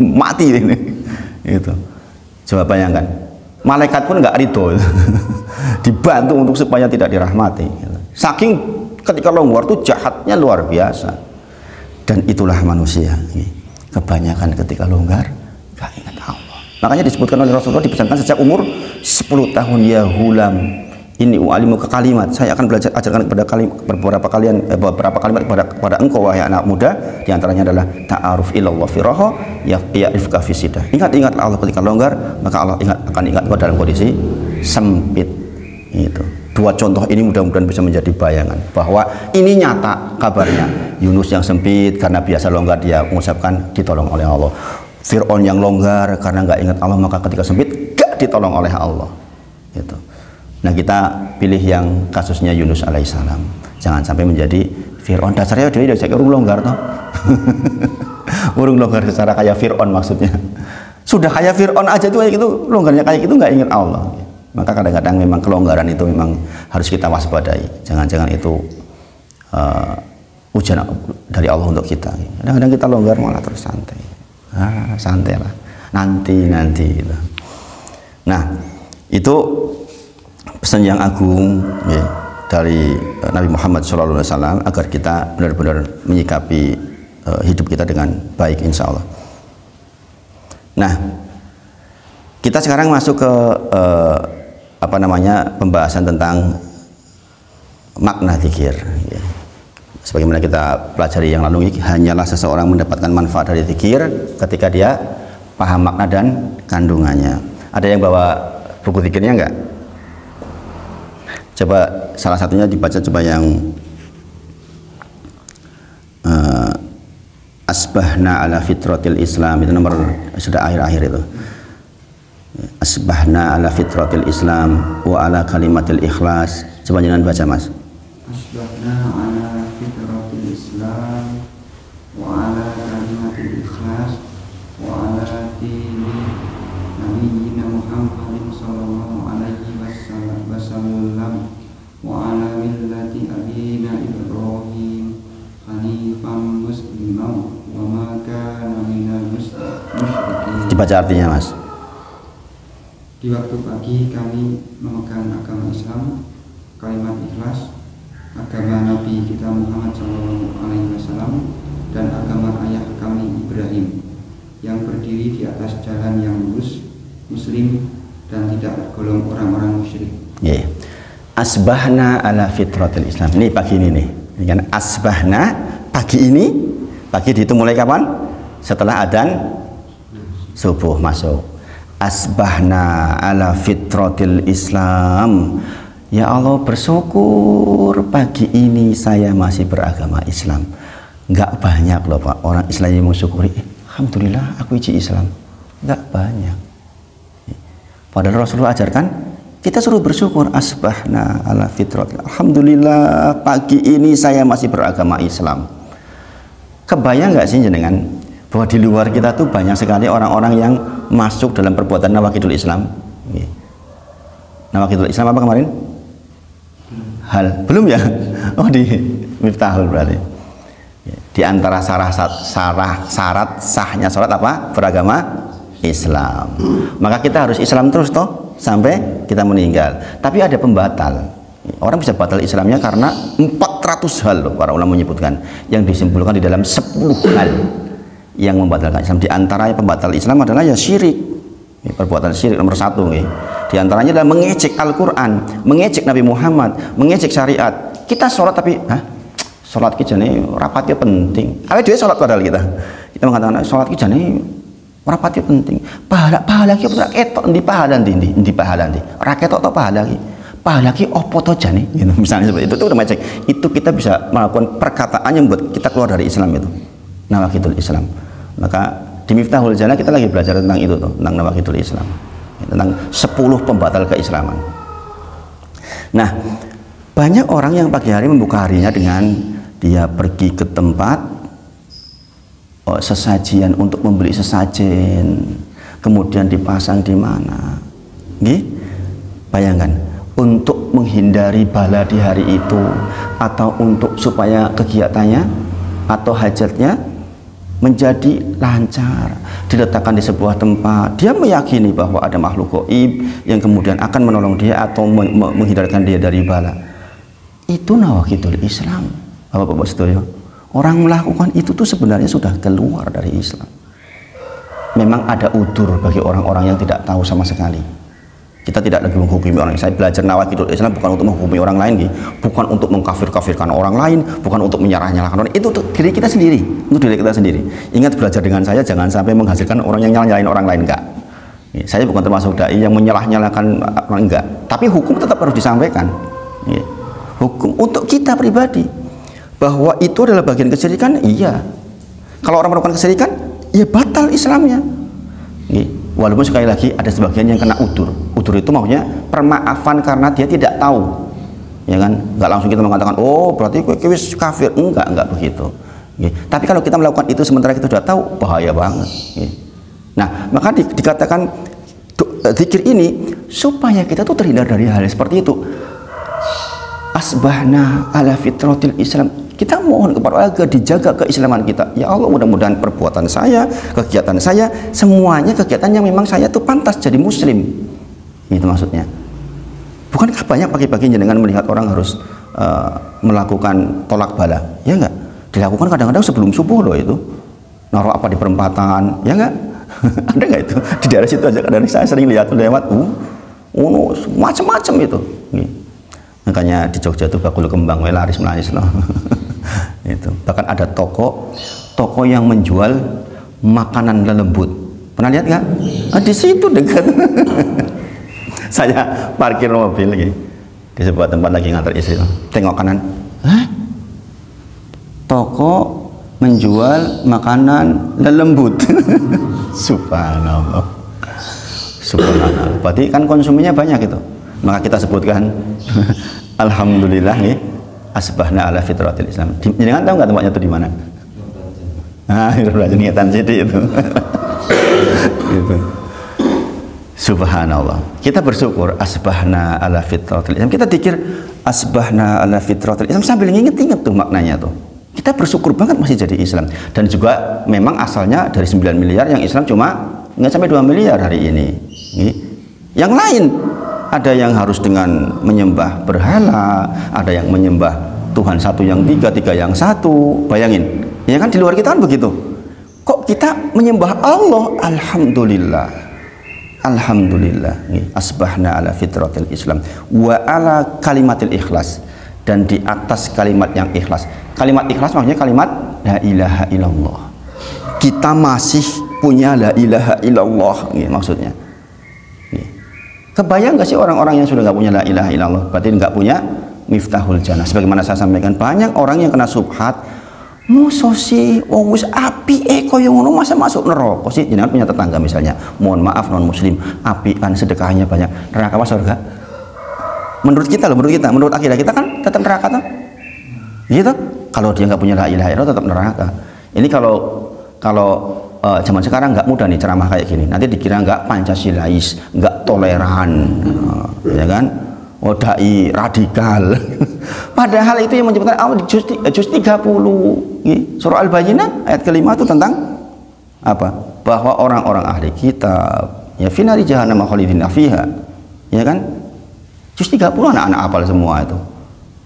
Mati ini. Itu. Coba bayangkan. Malaikat pun enggak rito. Dibantu untuk supaya tidak dirahmati. Saking ketika longgar itu jahatnya luar biasa. Dan itulah manusia. Kebanyakan ketika longgar enggak ingat Allah. Makanya disebutkan oleh Rasulullah, dipesankan sejak umur 10 tahun, ya hulam ini u'alimu ke kalimat, saya akan belajar ajarkan kepada beberapa kalimat kepada engkau wahai anak muda. Di antaranya adalah ta'aruf ilallah firaha ya'rifka fisidah. Ingatlah Allah ketika longgar, maka Allah akan ingat kau dalam kondisi sempit. Itu. Dua contoh ini mudah-mudahan bisa menjadi bayangan bahwa ini nyata kabarnya. Yunus yang sempit karena biasa longgar dia mengucapkan ditolong oleh Allah. Fir'aun yang longgar karena nggak ingat Allah, maka ketika sempit gak ditolong oleh Allah. Gitu. Nah, kita pilih yang kasusnya Yunus alaihissalam. Jangan sampai menjadi Fir'aun. Dasarnya dia saya urung longgar toh. Urung longgar secara kayak Fir'aun maksudnya. Sudah kayak Fir'aun aja tuh kayak gitu, longgarnya kayak gitu nggak ingat Allah. Maka kadang-kadang memang kelonggaran itu memang harus kita waspadai. Jangan-jangan itu ujian dari Allah untuk kita. Kadang-kadang kita longgar malah terus santai. Santai lah. Nanti gitu. Nah, itu pesan yang agung ya, dari Nabi Muhammad SAW agar kita benar-benar menyikapi hidup kita dengan baik, insya Allah. Nah, kita sekarang masuk ke pembahasan tentang makna zikir. Ya. Sebagaimana kita pelajari yang lalu, hanyalah seseorang mendapatkan manfaat dari zikir ketika dia paham makna dan kandungannya. Ada yang bawa buku zikirnya enggak? Coba salah satunya dibaca, coba yang asbahna ala fitratil Islam, itu nomor sudah akhir-akhir itu. Asbahna ala fitratil Islam wa ala kalimatil ikhlas. Coba jangan baca, Mas. asbahna ala fitratil Islam wa ala kalimatil ikhlas wa ala dini nabiyyina Muhammadin sallallahu alaihi wasallam wa ala millati abina Ibrahim hanifan musliman wa ma kana minal musyrikin. Dibaca artinya, Mas. Di waktu pagi kami memegang agama Islam, kalimat ikhlas, agama Nabi kita Muhammad SAW, dan agama ayah kami Ibrahim yang berdiri di atas jalan yang lurus, muslim, dan tidak tergolong orang-orang musyrik. Yeah. Asbahna ala fitratil Islam. Ini pagi ini nih. Ini kan asbahna, pagi ini. Pagi dihitung mulai kapan? Setelah adzan subuh masuk. Asbahna ala fitratil Islam. Ya Allah, bersyukur pagi ini saya masih beragama Islam. Enggak banyak loh Pak orang Islam yang mensyukuri, alhamdulillah aku iji Islam. Enggak banyak. Padahal Rasulullah ajarkan kita suruh bersyukur. Asbahna ala fitratil. Alhamdulillah pagi ini saya masih beragama Islam. Kebayang nggak sih jenengan bahwa di luar kita tuh banyak sekali orang-orang yang masuk dalam perbuatan nawaqidul Islam. Nawaqidul Islam apa kemarin? Hal belum ya? Oh, di Miftahul berarti. Di antara syarat sahnya sholat apa? Beragama Islam. Maka kita harus Islam terus toh sampai kita meninggal. Tapi ada pembatal. Orang bisa batal Islamnya karena 400 hal loh, para ulama menyebutkan, yang disimpulkan di dalam 10 hal yang membatalkan Islam. Di antaranya pembatal Islam adalah ya syirik. Perbuatan syirik nomor 1 nih. Di antaranya adalah mengejek Al-Quran, mengejek Nabi Muhammad, mengejek syariat. Kita sholat tapi sholat kita nih rapatnya penting. Awalnya dia sholat padahal kita mengatakan sholat kita nih rapatnya penting. Pahala kita ketok di pahala di pahala di raketok atau pahala lagi. Pahala lagi opo to jane gitu. Misalnya seperti itu udah mengejek. Itu kita bisa melakukan perkataan yang membuat kita keluar dari Islam itu. Nawaqidul Islam. Maka di Miftahul Jannah kita lagi belajar tentang itu tuh, tentang nawaqidul Islam, tentang 10 pembatal keislaman. Nah, banyak orang yang pagi hari membuka harinya dengan dia pergi ke tempat sesajian untuk membeli sesajen, kemudian dipasang di mana, bayangkan, untuk menghindari bala di hari itu, atau untuk supaya kegiatannya atau hajatnya menjadi lancar, diletakkan di sebuah tempat. Dia meyakini bahwa ada makhluk gaib yang kemudian akan menolong dia atau menghindarkan dia dari bala. Itu nawaqidul Islam. Bapak-bapak setuju? Orang melakukan itu tuh sebenarnya sudah keluar dari Islam. Memang ada udzur bagi orang-orang yang tidak tahu sama sekali. Kita tidak lagi menghukumi orang. Saya belajar nawaqidul Islam bukan untuk menghukumi orang lain, bukan untuk mengkafir-kafirkan orang lain, bukan untuk menyalahkan orang. Itu untuk diri kita sendiri, untuk diri kita sendiri. Ingat, belajar dengan saya jangan sampai menghasilkan orang yang nyalahin orang lain, enggak. Saya bukan termasuk dai yang menyalah-nyalahkan orang, enggak. Tapi hukum tetap harus disampaikan. Hukum untuk kita pribadi bahwa itu adalah bagian kesyirikan, iya. Kalau orang melakukan kesyirikan, ya batal Islamnya. Walaupun sekali lagi ada sebagian yang kena udzur. Udzur itu maksudnya permaafan karena dia tidak tahu, ya kan? Nggak langsung kita mengatakan, oh berarti wis kafir, enggak begitu. Tapi kalau kita melakukan itu sementara kita sudah tahu, bahaya banget. Nah, maka dikatakan zikir ini supaya kita tuh terhindar dari hal seperti itu. Asbahna ala fitratil Islam. Kita mohon kepada Allah agar dijaga keislaman kita. Ya Allah, mudah-mudahan perbuatan saya, kegiatan saya, semuanya kegiatan yang memang saya tuh pantas jadi muslim. Itu maksudnya. Bukankah banyak pagi-pagi dengan melihat orang harus melakukan tolak bala? Ya enggak? Dilakukan kadang-kadang sebelum subuh loh itu. Naruh apa di perempatan, ya enggak? Ada enggak itu? Di daerah situ aja kadang saya sering lihat lewat, macam-macam itu. Makanya di Jogja itu bakul kembang laris melaris loh. Itu bahkan ada toko yang menjual makanan lelembut. Pernah lihat nggak? Di situ dekat. Saya parkir mobil lagi di sebuah tempat lagi ngantar istri. Tengok kanan, toko menjual makanan lelembut. Subhanallah. Berarti kan konsumennya banyak itu. Maka kita sebutkan alhamdulillah nih, asbahna ala fitratil Islam. Jangan tahu nggak tempatnya itu di mana? Ah, niatan jadi itu. Gitu. Subhanallah. Kita bersyukur asbahna ala fitratil Islam. Kita pikir asbahna ala fitratil Islam sambil nginget-inget tuh maknanya tuh. Kita bersyukur banget masih jadi Islam. Dan juga memang asalnya dari 9 miliar yang Islam cuma nggak sampai 2 miliar hari ini. Yang lain ada yang harus dengan menyembah berhala, ada yang menyembah Tuhan satu yang tiga, tiga yang satu. Bayangin, ya kan di luar kita kan begitu. Kok kita menyembah Allah? Alhamdulillah. Alhamdulillah. Asbahna ala fitratil Islam wa ala kalimatil ikhlas, dan di atas kalimat yang ikhlas. Kalimat ikhlas maksudnya kalimat la ilaha illallah. Kita masih punya la ilaha illallah, maksudnya. Kebayang gak sih orang-orang yang sudah nggak punya la ilaha illallah, berarti nggak punya miftahul jannah. Sebagaimana saya sampaikan, banyak orang yang kena subhat, musosi wis api koyo ngono masa masuk neraka sih. Jangan punya tetangga misalnya, mohon maaf non muslim, apian sedekahnya banyak, neraka apa surga? Menurut kita loh, menurut akidah kita kan tetap neraka tuh. Gitu. Kalau dia nggak punya la ilaha illallah tetap neraka. Ini kalau zaman sekarang nggak mudah nih ceramah kayak gini. Nanti dikira nggak Pancasilais, nggak toleran, ya kan? Oh, dai radikal. Padahal itu yang menyebutkan Allah di juz 30. Surah Al-Bayyinah ayat kelima itu tentang apa? Bahwa orang-orang ahli kitab ya finari jahannam khalidina fiha. Ya kan? Juz 30 anak-anak hafal semua itu.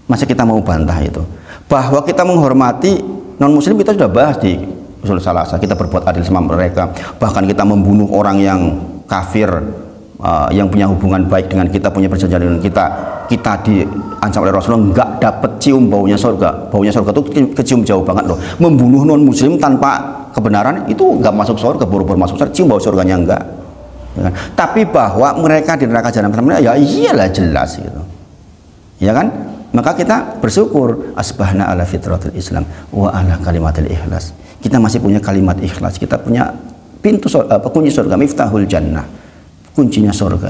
Masa kita mau bantah itu? Bahwa kita menghormati non muslim kita sudah bahas di usul salasa, kita berbuat adil sama mereka, bahkan kita membunuh orang yang kafir yang punya hubungan baik dengan kita, punya perjanjian dengan kita diancam oleh Rasulullah nggak dapat cium baunya surga. Baunya surga itu kecium jauh banget loh. Membunuh non muslim tanpa kebenaran itu nggak masuk surga, buru-buru masuk surga, cium bau surganya enggak, ya kan? Tapi bahwa mereka di neraka jahanam ya iyalah jelas gitu, ya kan? Maka kita bersyukur asbahna ala fitratil Islam wa ala kalimatil ikhlas. Kita masih punya kalimat ikhlas, kita punya pintu surga, kunci surga, miftahul jannah, kuncinya surga.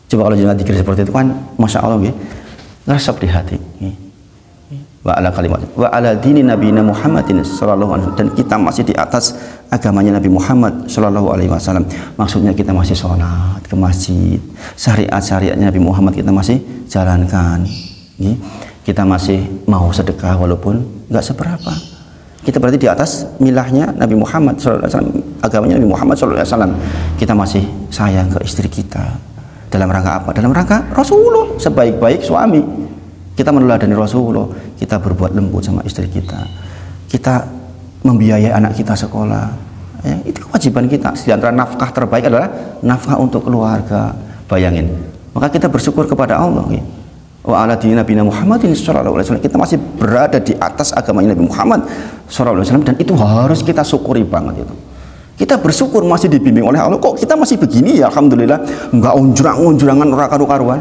Coba kalau jangan dikira seperti itu kan, masya Allah, ngerasap di hati. Wa ala kalimat, wa ala dini Nabi Muhammadin sallallahu alaihi wasallam, dan kita masih di atas agamanya Nabi Muhammad sallallahu alaihi wasallam. Maksudnya kita masih sholat ke masjid, syariat-syariatnya Nabi Muhammad kita masih jalankan. Kita masih mau sedekah walaupun nggak seberapa. Kita berarti di atas milahnya Nabi Muhammad SAW, agamanya Nabi Muhammad SAW. Kita masih sayang ke istri kita. Dalam rangka apa? Dalam rangka Rasulullah, sebaik-baik suami. Kita meneladani Rasulullah. Kita berbuat lembut sama istri kita. Kita membiayai anak kita sekolah. Ya, itu kewajiban kita. Di antara nafkah terbaik adalah nafkah untuk keluarga. Bayangin. Maka kita bersyukur kepada Allah. Wa ala dini Nabi Muhammadin sallallahu alaihi wasallam, kita masih berada di atas agamanya Nabi Muhammad sallallahu alaihi wasallam, dan itu harus kita syukuri banget itu. Kita bersyukur masih dibimbing oleh Allah. Kok kita masih begini ya, alhamdulillah, enggak unjurang-unjurangan ora karu-karuan.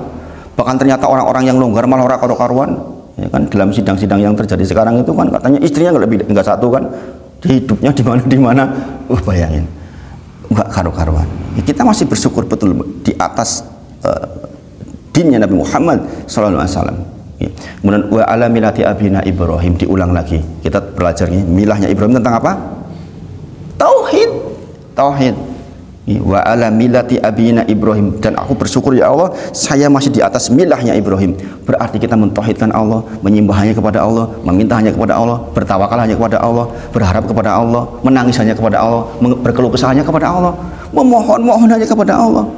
Bahkan ternyata orang-orang yang longgar malah ora karu-karuan. Ya kan, dalam sidang-sidang yang terjadi sekarang itu kan katanya istrinya enggak satu kan, hidupnya di mana. Bayangin. Enggak karu-karuan. Ya, kita masih bersyukur betul di atas dinnya Nabi Muhammad sallallahu alaihi wasallam. Kemudian wa ala milati abina Ibrahim, diulang lagi. Kita belajar nih milahnya Ibrahim tentang apa? Tauhid. Wa ala milati abina Ibrahim, dan aku bersyukur ya Allah, saya masih di atas milahnya Ibrahim. Berarti kita mentauhidkan Allah, menyembah hanya kepada Allah, meminta hanya kepada Allah, bertawakal hanya kepada Allah, berharap kepada Allah, menangis hanya kepada Allah, berkeluh kesah hanya kepada Allah, memohon hanya kepada Allah.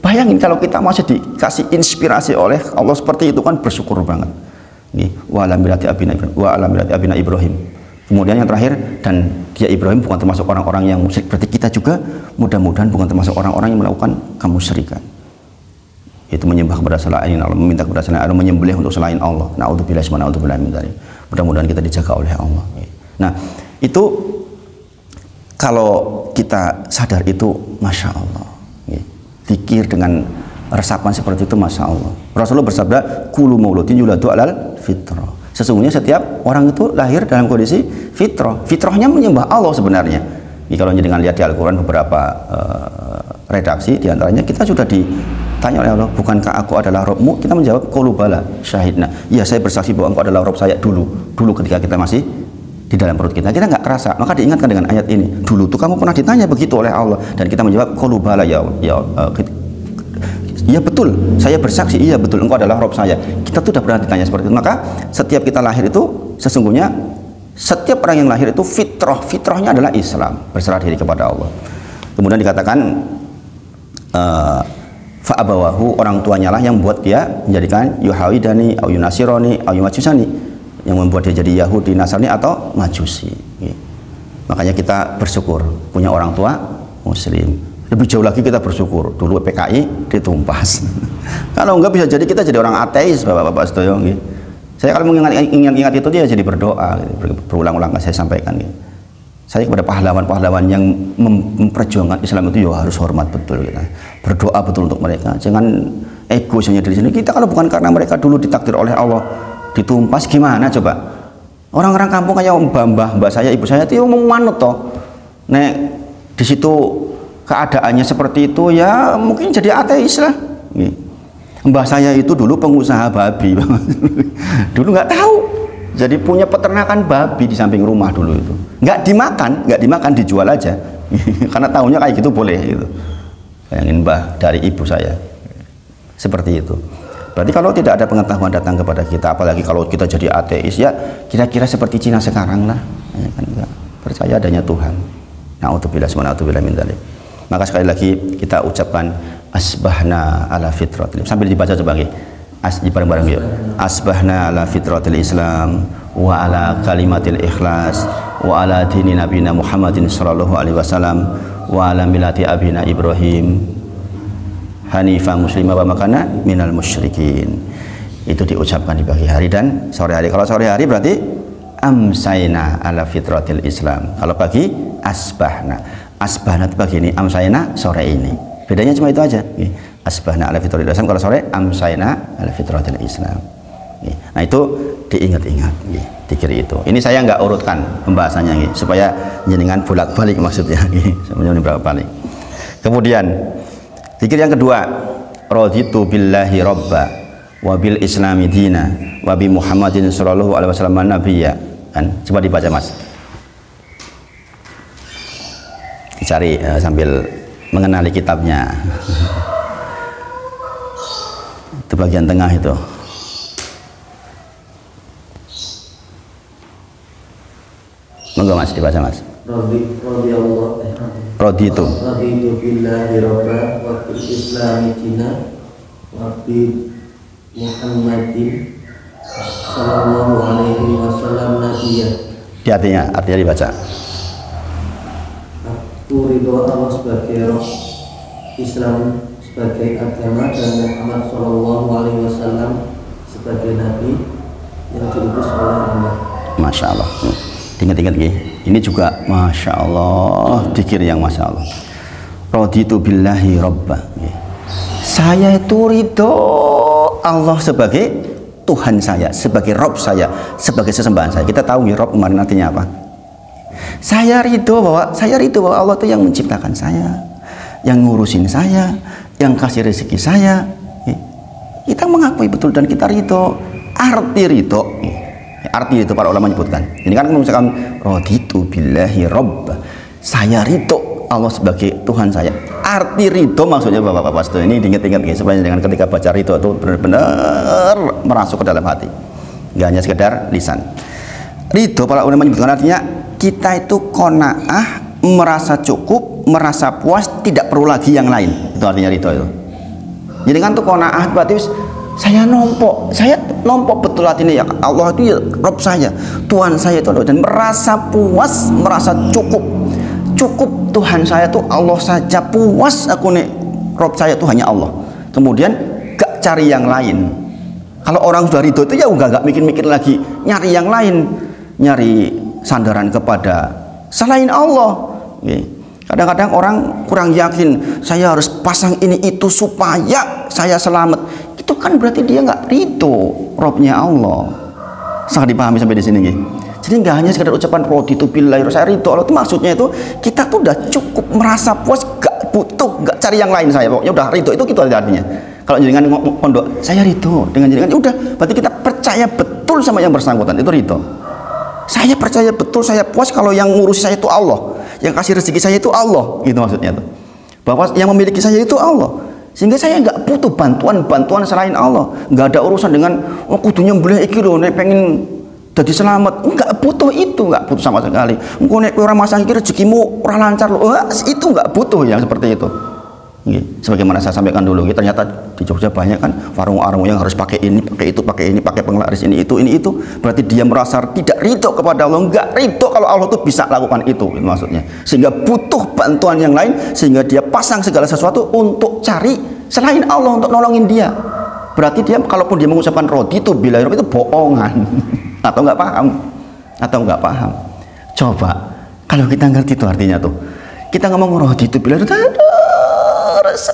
Bayangin kalau kita masih dikasih inspirasi oleh Allah seperti itu kan, bersyukur banget. Wa ala milati abina Ibrahim. Kemudian yang terakhir, dan dia Ibrahim bukan termasuk orang-orang yang musyrik. Berarti kita juga mudah-mudahan bukan termasuk orang-orang yang melakukan kemusyrikan. Itu menyembah kepada selain Allah, meminta kepada selain Allah, menyembelih untuk selain Allah. Na'udzubillahi min dzalik. Mudah-mudahan kita dijaga oleh Allah. Nah, itu kalau kita sadar itu, masya Allah. Zikir dengan resapan seperti itu, masya Allah. Rasulullah bersabda, kulu mauludin yuladu alal fitrah. Sesungguhnya setiap orang itu lahir dalam kondisi fitrah. Fitrahnya menyembah Allah sebenarnya. Kalau dengan lihat di Al-Quran beberapa redaksi, diantaranya kita sudah Tanya oleh Allah, bukankah aku adalah Robmu? Kita menjawab, qalu bala syahidna. Iya, saya bersaksi bahwa engkau adalah Rob saya dulu ketika kita masih di dalam perut kita nggak kerasa. Maka diingatkan dengan ayat ini, dulu tuh kamu pernah ditanya begitu oleh Allah, dan kita menjawab qalu bala ya iya betul, saya bersaksi, iya betul engkau adalah Rob saya. Kita tuh sudah pernah ditanya seperti itu. Maka setiap kita lahir itu sesungguhnya setiap orang yang lahir itu fitrahnya adalah Islam, berserah diri kepada Allah. Kemudian dikatakan fa'abawahu, orang tuanya lah yang buat dia menjadikan yuhawidani au yunasironi au yumajusani, yang membuat dia jadi Yahudi, Nasrani atau Majusi. Makanya kita bersyukur punya orang tua Muslim. Lebih jauh lagi kita bersyukur dulu PKI ditumpas. Kalau enggak bisa jadi kita jadi orang ateis, bapak-bapak sedoyo. Saya kalau mengingat itu dia jadi berdoa, berulang-ulang saya sampaikan. Saya kepada pahlawan-pahlawan yang memperjuangkan Islam itu ya harus hormat betul kita. Berdoa betul untuk mereka. Jangan ego hanya dari sini. Kita kalau bukan karena mereka dulu ditakdir oleh Allah ditumpas, gimana coba? Orang-orang kampung kayak mbah saya, ibu saya itu mau manut toh. Nek di situ keadaannya seperti itu ya mungkin jadi ateis lah. Mbah saya itu dulu pengusaha babi. Dulu nggak tahu, jadi punya peternakan babi di samping rumah dulu itu. Nggak dimakan, dijual aja. Karena tahunya kayak gitu boleh gitu. Bayangin mbah dari ibu saya seperti itu. Berarti kalau tidak ada pengetahuan datang kepada kita, apalagi kalau kita jadi ateis, ya kira-kira seperti Cina sekarang lah, ya kan, enggak percaya adanya Tuhan. Na'udzubillah min dzalik. Maka sekali lagi kita ucapkan asbahna ala fitratil, sambil dibaca coba lagi, bareng-bareng yuk. Asbahna ala fitratil Islam wa ala kalimatil ikhlas wa ala dini nabina Muhammadin sallallahu alaihi wasallam wa ala milati abina Ibrahim hanifah muslimah wa makana minal musyrikin. Itu diucapkan di pagi hari dan sore hari. Kalau sore hari berarti amsayna ala fitratil Islam. Kalau pagi asbahna. Asbahna itu pagi ini, amsayna sore ini. Bedanya cuma itu aja. Asbahna ala fitratil Islam, kalau sore amsayna ala fitratil Islam. Nah itu diingat-ingat, dikiri itu. Ini saya nggak urutkan pembahasannya, supaya jenengan bolak-balik maksudnya, sebenarnya berapa balik. Kemudian zikir yang kedua, raditu billahi robba wa bil islami dina wa bi Muhammadin sallallahu alaihi wasallam nabiyya. Kan coba dibaca Mas, dicari sambil mengenali kitabnya. Itu bagian tengah itu. Monggo Mas dibaca Mas. Raditu billahi robba wa bil islami dina wa bi Muhammadin sallallahu alaihi wasallam nabiyya. Artinya dibaca. Aku ridho Allah sebagai roh, Islam sebagai agama, dan Muhammad sallallahu alaihi wasallam sebagai nabi yang diutus oleh Allah. Masya Allah. Ingat-ingat ini juga Masya Allah, zikir yang Masya Allah. Raditu billahi robba, saya itu ridho Allah sebagai Tuhan saya, sebagai Rob saya, sebagai sesembahan saya. Kita tahu ya Rob kemarin artinya apa. Saya ridho bahwa Allah itu yang menciptakan saya, yang ngurusin saya, yang kasih rezeki saya. Kita mengakui betul dan kita ridho. Arti ridho, arti itu para ulama menyebutkan. Ini kan misalkan raditu billahi robba, saya ridho Allah sebagai Tuhan saya. Arti ridho maksudnya bapak-bapak setuju ini diingat-ingat supaya dengan ketika baca ridho itu benar-benar merasuk ke dalam hati, nggak hanya sekedar lisan. Ridho para ulama menyebutkan artinya kita itu qanaah, merasa cukup, merasa puas, tidak perlu lagi yang lain. Itu artinya ridho itu. Jadi kan tuh qanaah berarti saya nompok betul hati ini, ya Allah itu ya Rob saya, Tuhan saya itu, dan merasa puas, merasa cukup Tuhan saya itu Allah saja, puas aku nih Rob saya itu hanya Allah. Kemudian gak cari yang lain. Kalau orang sudah ridho itu ya gak mikir-mikir lagi nyari yang lain, nyari sandaran kepada selain Allah. Kadang-kadang orang kurang yakin, saya harus pasang ini itu supaya saya selamat. Itu kan berarti dia nggak ridho Robnya Allah. Sangat dipahami sampai di sini nih. Jadi nggak hanya sekedar ucapan raditu billahi, saya ridho Allah, itu maksudnya itu kita tuh udah cukup, merasa puas, nggak butuh, nggak cari yang lain, saya pokoknya udah ridho, itu gitu artinya. Kalau jenengan pondok, saya ridho dengan jenengan, udah, berarti kita percaya betul sama yang bersangkutan, itu ridho. Saya percaya betul, saya puas kalau yang ngurusi saya itu Allah, yang kasih rezeki saya itu Allah, gitu maksudnya tuh. Bahwa yang memiliki saya itu Allah, sehingga saya nggak butuh bantuan selain Allah, nggak ada urusan dengan kudunya boleh iki lho, nek pengen jadi selamat, nggak butuh itu, nggak butuh sama sekali. Engkau nek orang masang iki rezekimu ora lancar lho, itu nggak butuh yang seperti itu. Sebagaimana saya sampaikan dulu, ternyata di Jogja banyak kan warung-warung yang harus pakai ini, pakai itu, pakai penglaris ini itu. Berarti dia merasa tidak ridho kepada Allah, nggak ridho kalau Allah itu bisa lakukan itu maksudnya. Sehingga butuh bantuan yang lain, sehingga dia pasang segala sesuatu untuk cari selain Allah untuk nolongin dia. Berarti dia kalaupun dia mengucapkan rodi itu bila itu bohongan atau nggak paham. Coba kalau kita ngerti itu artinya tuh, kita ngomong rodi itu bila itu,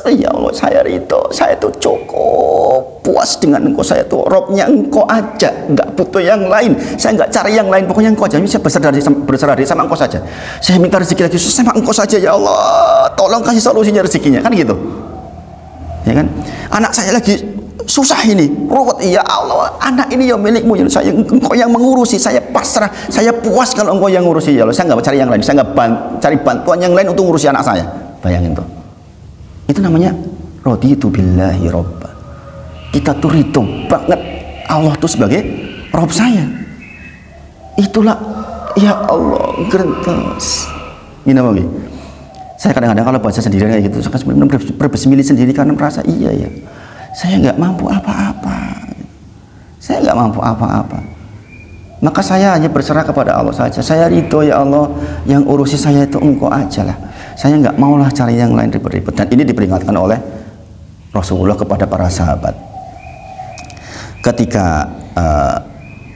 ya Allah, saya ridho, saya tuh cukup puas dengan engkau, saya tuh Robnya engkau aja, nggak butuh yang lain, saya nggak cari yang lain, pokoknya engkau aja. Saya berserah diri sama engkau saja, saya minta rezeki lagi sama engkau saja, ya Allah, tolong kasih solusinya rezekinya, kan gitu ya kan. Anak saya lagi susah ini, ruwet, ya Allah, anak ini ya milikmu, ya saya, engkau yang mengurusi, saya pasrah, saya puas kalau engkau yang ngurusi, ya Allah, saya nggak cari yang lain, saya nggak cari bantuan yang lain untuk ngurusi anak saya. Bayangin tuh, itu namanya raditu billahi robba. Kita tuh ridho banget Allah tuh sebagai Rob saya. Itulah, ya Allah, gentes ini namanya. Saya kadang-kadang kalau baca sendirian kayak gitu, saya berbesmili sendiri karena merasa iya ya, saya nggak mampu apa-apa. Maka saya hanya berserah kepada Allah saja. Saya ridho, ya Allah, yang urusi saya itu engkau aja lah, saya nggak maulah cari yang lain ribet-ribet. Dan ini diperingatkan oleh Rasulullah kepada para sahabat ketika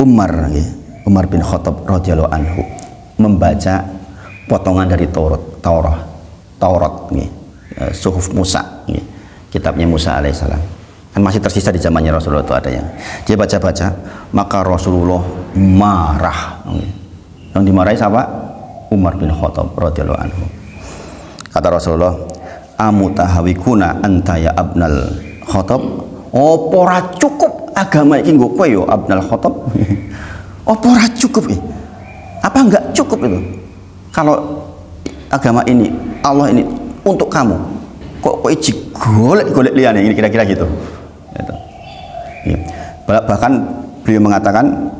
Umar bin Khattab radhiyallahu anhu membaca potongan dari Taurat Suhuf Musa, kitabnya Musa alaihissalam, kan masih tersisa di zamannya Rasulullah itu ada yang dia baca-baca, maka Rasulullah marah. Yang dimarahi siapa? Umar bin Khattab radhiyallahu anhu. Kata Rasulullah, amutahawikuna anta ya Abnal Khattab, opo ora cukup agama iki nggo kowe yo Abnal Khattab. Opo ora cukup iki? Apa enggak cukup itu? Kalau agama ini, Allah ini untuk kamu, kok kowe golek liyane, ini kira-kira gitu. Gitu. Bahkan beliau mengatakan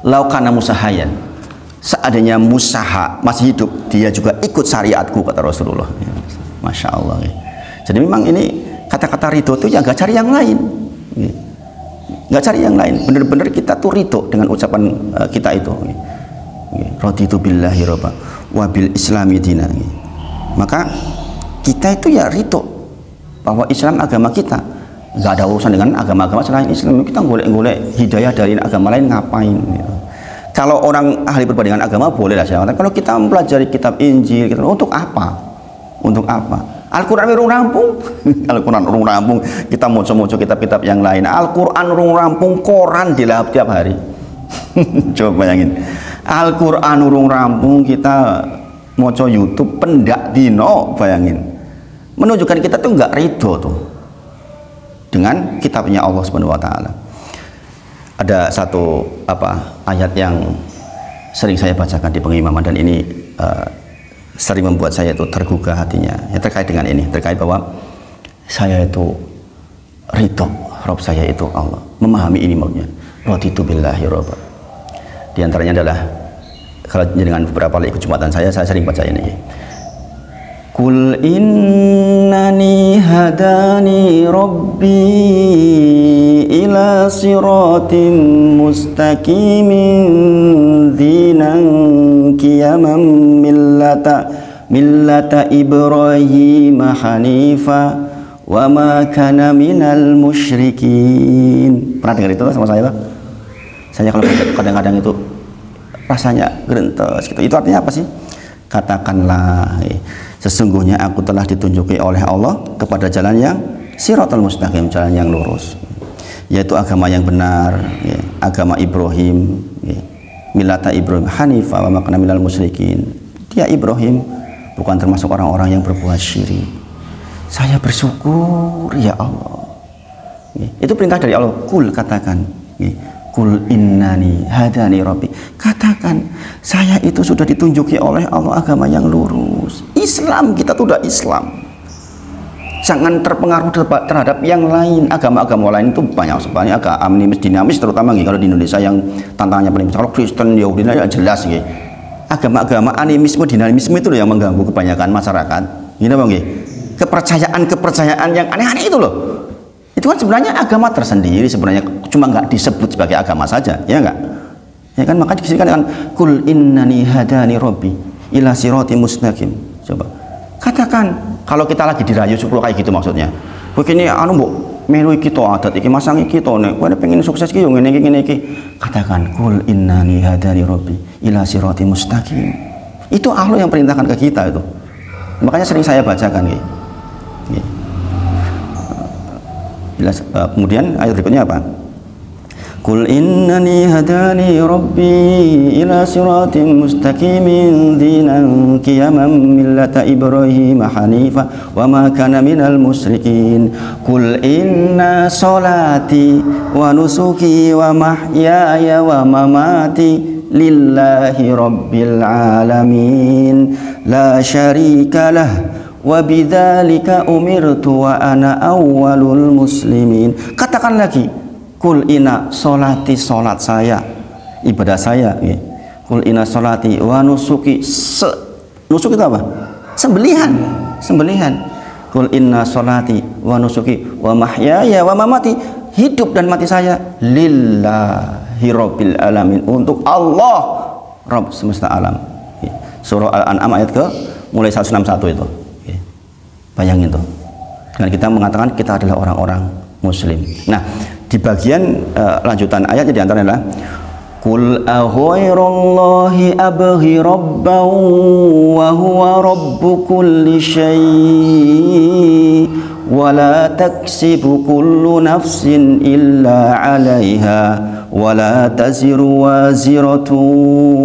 laukana musahayan, seandainya Musaha masih hidup, dia juga ikut syariatku, kata Rasulullah. Masya Allah. Jadi memang ini kata-kata ridho itu ya nggak cari yang lain, nggak cari yang lain. Bener-bener kita tuh ridho dengan ucapan kita itu. Raditu billahi robba wa bil islami dina. Maka kita itu ya ridho bahwa Islam agama kita, nggak ada urusan dengan agama-agama selain Islam. Kita golek-golek hidayah dari agama lain ngapain gitu. Kalau orang ahli perbandingan agama boleh lah saya katakan. Kalau kita mempelajari kitab Injil, kita, untuk apa? Untuk apa? Al-Quran urung rampung. Al-Quran urung rampung, kita moco-moco kitab-kitab yang lain. Al-Quran urung rampung, koran dilahap tiap hari. Coba bayangin, Al-Quran urung rampung, kita moco YouTube pendak dino, bayangin. Menunjukkan kita tuh nggak ridho tuh dengan kitabnya Allah Subhanahu wa taala. Ada satu ayat yang sering saya bacakan di pengimaman, dan ini sering membuat saya itu tergugah hatinya, ya, terkait dengan ini, terkait bahwa saya itu ridho, Rob saya itu Allah, memahami ini maunya. Raditu billahi robba. Di antaranya adalah, kalau dengan beberapa kali ikut jumatan saya sering baca ini. Kul innani hadani rabbi ila siratim mustaqimin dinan qiyaman millata Ibrahim hanifa wa ma kana minal musyrikin. Pernah dengar itu sama saya? Saya kalau kadang-kadang itu rasanya gerintes gitu. Itu artinya apa sih? Katakanlah, sesungguhnya aku telah ditunjuki oleh Allah kepada jalan yang siratal mustaqim, jalan yang lurus, yaitu agama yang benar, ya, agama Ibrahim, ya, milata Ibrahim hanifa wa ma kana minal musyrikin. Dia Ibrahim bukan termasuk orang-orang yang berbuat syirik. Saya bersyukur ya Allah. Itu perintah dari Allah. Kul, katakan. Kul innani hadani rabbi. Katakan, saya itu sudah ditunjuki oleh Allah agama yang lurus. Islam, kita tuh udah Islam. Jangan terpengaruh terhadap yang lain. Agama-agama lain itu banyak animis dinamis, terutama kalau di Indonesia yang tantangannya paling besar. Kalau Kristen, Yahudi ya jelas gitu. Agama-agama animisme, dinamisme itu loh yang mengganggu kebanyakan masyarakat. Gini bang, kepercayaan yang aneh-aneh itu loh. Itu kan sebenarnya agama tersendiri, sebenarnya cuma nggak disebut sebagai agama saja, ya enggak? Ya kan, makanya disini kan kul innani hadani rabbi ila sirati mustaqim. Coba katakan, kalau kita lagi dirayu supaya kayak gitu maksudnya. Begini mbok melu kita adat iki masang iki to nek kowe pengen sukses ki yo ngene iki. Katakan kul innani hadani rabbi ila sirati mustaqim. Itu Allah yang perintahkan ke kita itu. Makanya sering saya bacakan gitu. Kemudian ayat berikutnya apa? Qul innani hadani rabbi ila siratim mustaqimin dinan qiyaman millata Ibrahim hanifa wa ma kana minal musyrikin. Qul inna salati wa nusuki wa mahyaya wa mamati lillahi rabbil alamin la syarika lah wa bidzalika umirtu wa ana awwalul muslimin. Katakan lagi, kul inna solati, solat saya, ibadah saya, kul inna solati wa nusuki. Nusuk itu apa? Sembelihan. Kul inna solati wa nusuki wa mahyaya wa mamati, hidup dan mati saya lillahi rabbil alamin, untuk Allah Rabb semesta alam. Surah Al-An'am ayat ke mulai 161 itu. Bayangin tuh, dengan kita mengatakan kita adalah orang-orang muslim. Nah, di bagian lanjutan ayatnya diantaranya adalah Qul aghairallahi abghi rabban wa huwa rabbu kulli syai' wa la taksibu kullu nafsin illa 'alaiha wa la taziru waziratu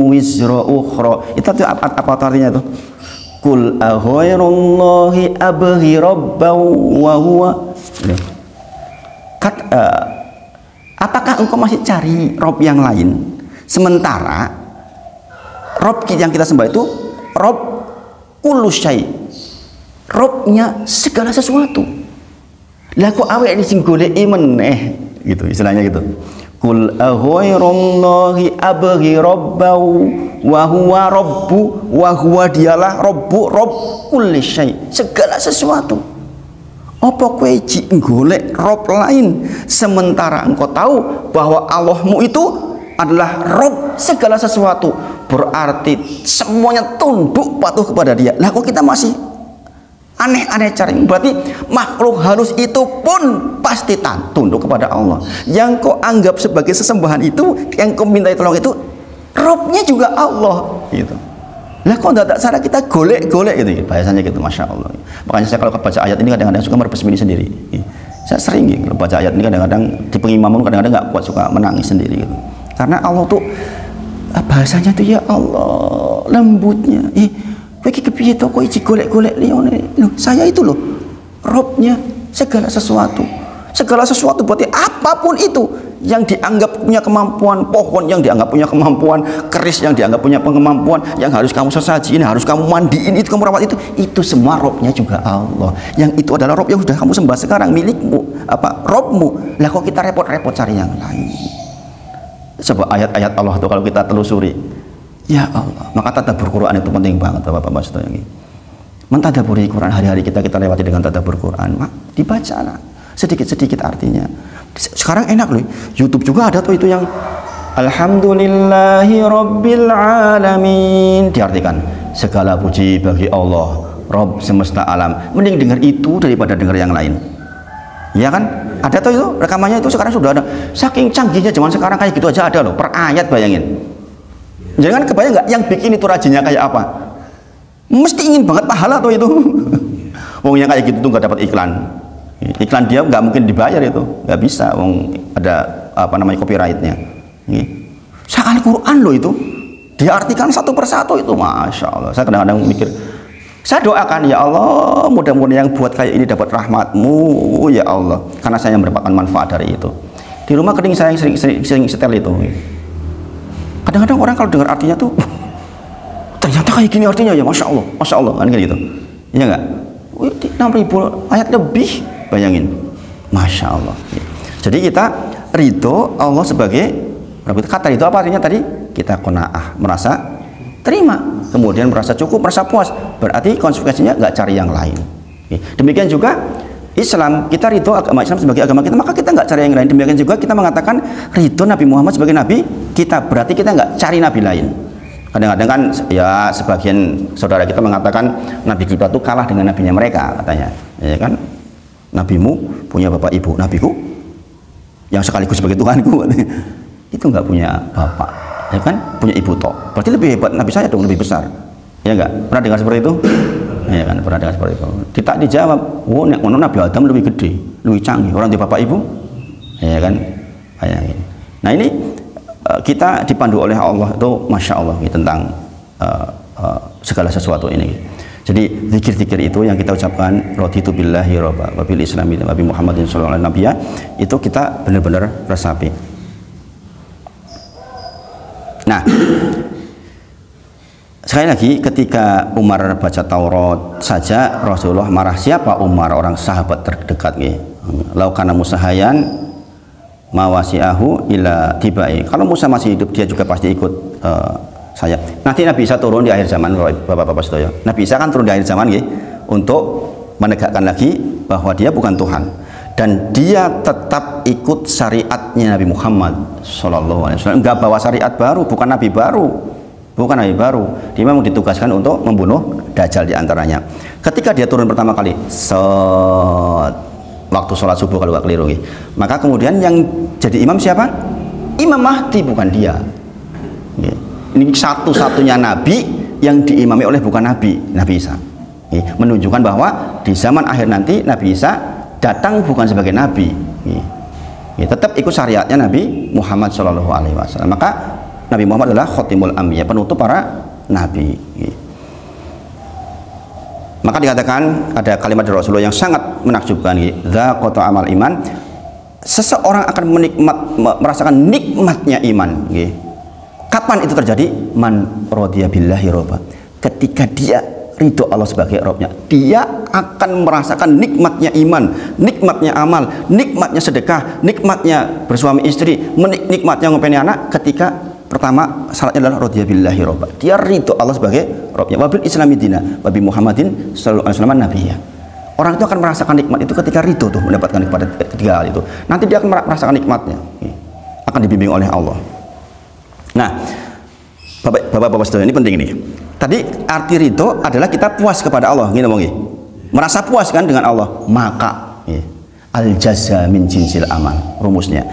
wizra ukhra. Itu apa artinya itu? Qul aghairallahi abghi rabban wa huwa. Apakah engkau masih cari Rob yang lain, sementara Rob yang kita sembah itu Rob kullu syai', Robnya segala sesuatu. Lah kok awake ini sing goleki meneh gitu, istilahnya gitu. Qul aghairallahi abghi rabban wa huwa rabbu wa huwa dialah rabbu rabb kulli syai', segala sesuatu. Apa kowe golek rob lain sementara engkau tahu bahwa Allahmu itu adalah rob segala sesuatu, berarti semuanya tunduk patuh kepada dia. Lah kok kita masih aneh-aneh cari? Berarti makhluk halus itu pun pasti tunduk kepada Allah. Yang kau anggap sebagai sesembahan itu, yang kau minta tolong itu, Robnya juga Allah gitu. Lah kok tidak cara kita golek-golek gitu, bahasanya gitu, masya Allah. Makanya saya kalau baca ayat ini kadang-kadang suka merbesmili sendiri. Saya sering gitu, kalau baca ayat ini kadang-kadang di pengimaman kadang-kadang nggak kuat, suka menangis sendiri gitu. Karena Allah tuh bahasanya tuh ya Allah, lembutnya. Kowe iki kepiye to kok iki golek-golek liyane. Loh, saya itu loh Robnya segala sesuatu. Segala sesuatu berarti apapun itu yang dianggap punya kemampuan, pohon yang dianggap punya kemampuan, keris yang dianggap punya kemampuan, yang harus kamu sesajiin, harus kamu mandiin, itu kamu rawat, itu semua Robnya juga Allah. Yang itu adalah Rob yang sudah kamu sembah sekarang, milikmu, apa Robmu. Lah kok kita repot-repot cari yang lain? Coba ayat-ayat Allah itu kalau kita telusuri, ya Allah. Maka tadabbur Quran itu penting banget, Bapak-bapak sekalian. Mentadaburi Quran hari-hari kita lewati dengan tadabbur Quran. Dibaca sedikit-sedikit artinya. Sekarang enak loh, YouTube juga ada tuh itu yang Alhamdulillahi Rabbil Alamin, diartikan segala puji bagi Allah Rabb semesta alam. Mending dengar itu daripada dengar yang lain, ya kan? Ada tuh itu rekamannya, itu sekarang sudah ada. Saking canggihnya zaman sekarang kayak gitu aja ada loh, per ayat, bayangin. Jangan kebayang nggak yang bikin itu rajinnya kayak apa? Mesti ingin banget pahala tuh itu. Wong yang kayak gitu tuh nggak dapat iklan. Iklan dia nggak mungkin dibayar itu, nggak bisa. Wong ada apa namanya copyrightnya. Al-Quran loh itu diartikan satu persatu itu, masya Allah. Saya kadang-kadang mikir Saya doakan, ya Allah, mudah-mudahan yang buat kayak ini dapat rahmat-Mu, ya Allah, karena saya mendapatkan manfaat dari itu. Di rumah kening saya yang sering setel itu. Kadang-kadang orang kalau dengar artinya tuh, ternyata kayak gini artinya ya, masya Allah, kan gitu. Iya nggak? 6.000 ayat lebih, bayangin, masya Allah. Jadi kita ridho Allah sebagai kata itu apa artinya tadi? Kita qanaah, merasa terima, kemudian merasa cukup, merasa puas. Berarti konsekuensinya nggak cari yang lain. Demikian juga Islam, kita ridho agama Islam sebagai agama kita, maka kita nggak cari yang lain. Demikian juga kita mengatakan ridho Nabi Muhammad sebagai Nabi kita, berarti kita nggak cari Nabi lain. Kadang-kadang kan ya sebagian saudara kita mengatakan Nabi kita tuh kalah dengan nabinya mereka, katanya, ya kan? Nabimu punya bapak ibu, nabiku yang sekaligus sebagai Tuhanku itu nggak punya bapak, ya kan? Punya ibu toh, berarti lebih hebat nabi saya dong, lebih besar, ya nggak? Pernah dengar seperti itu? Ya kan, pernah dengar seperti itu. Tidak dijawab, oh Nabi Adam lebih gede, lebih canggih, orang di bapak ibu, ya kan? Bayangin. Nah ini kita dipandu oleh Allah itu, masya Allah, tentang segala sesuatu ini. Jadi zikir-zikir itu yang kita ucapkan, raditu billahi robba wa bil islami wa bi Muhammadin sallallahu alaihi wasallam, itu kita benar-benar resapi. Nah, sekali lagi, ketika Umar baca Taurat saja Rasulullah marah. Siapa Umar? Orang sahabat terdekat. Laukana musahayan mawasi'ahu ila tibai. Kalau Musa masih hidup, dia juga pasti ikut saya. Nanti Nabi Isa turun di akhir zaman, Bapak-bapak sedaya. Nabi Isa kan turun di akhir zaman untuk menegakkan lagi bahwa dia bukan Tuhan, dan dia tetap ikut syariatnya Nabi Muhammad sallallahu alaihi wasallam. Enggak bawa syariat baru, bukan nabi baru. Bukan nabi baru. Dia memang ditugaskan untuk membunuh Dajjal di antaranya. Ketika dia turun pertama kali, waktu sholat subuh kalau gak keliru, maka kemudian yang jadi imam siapa? Imam Mahdi, bukan dia. Ini satu-satunya nabi yang diimami oleh bukan Nabi Isa. Menunjukkan bahwa di zaman akhir nanti Nabi Isa datang bukan sebagai nabi, tetap ikut syariatnya Nabi Muhammad Shallallahu Alaihi Wasallam. Maka Nabi Muhammad adalah khotimul anbiya, penutup para nabi. Maka dikatakan, ada kalimat dari Rasulullah yang sangat menakjubkan, dzaqatu amal iman, seseorang akan merasakan nikmatnya iman. Kapan itu terjadi? Man radiya billahi robba, ketika dia ridho Allah sebagai Robnya, dia akan merasakan nikmatnya iman, nikmatnya amal, nikmatnya sedekah, nikmatnya bersuami istri, nikmatnya ngopeni anak. Ketika pertama syaratnya adalah radiya billahi robba, dia ridho Allah sebagai Robnya, wabil islami dina, wabi Muhammadin sallallahu alaihi wasallam nabiyya. Orang itu akan merasakan nikmat itu ketika ridho tuh mendapatkan kepada ketiga hal itu. Nanti dia akan merasakan nikmatnya, akan dibimbing oleh Allah. Nah, Bapak-bapak saudara, ini penting ini. Tadi arti ridho adalah kita puas kepada Allah, merasa puas kan dengan Allah. Maka al jaza min jinsil amal, rumusnya.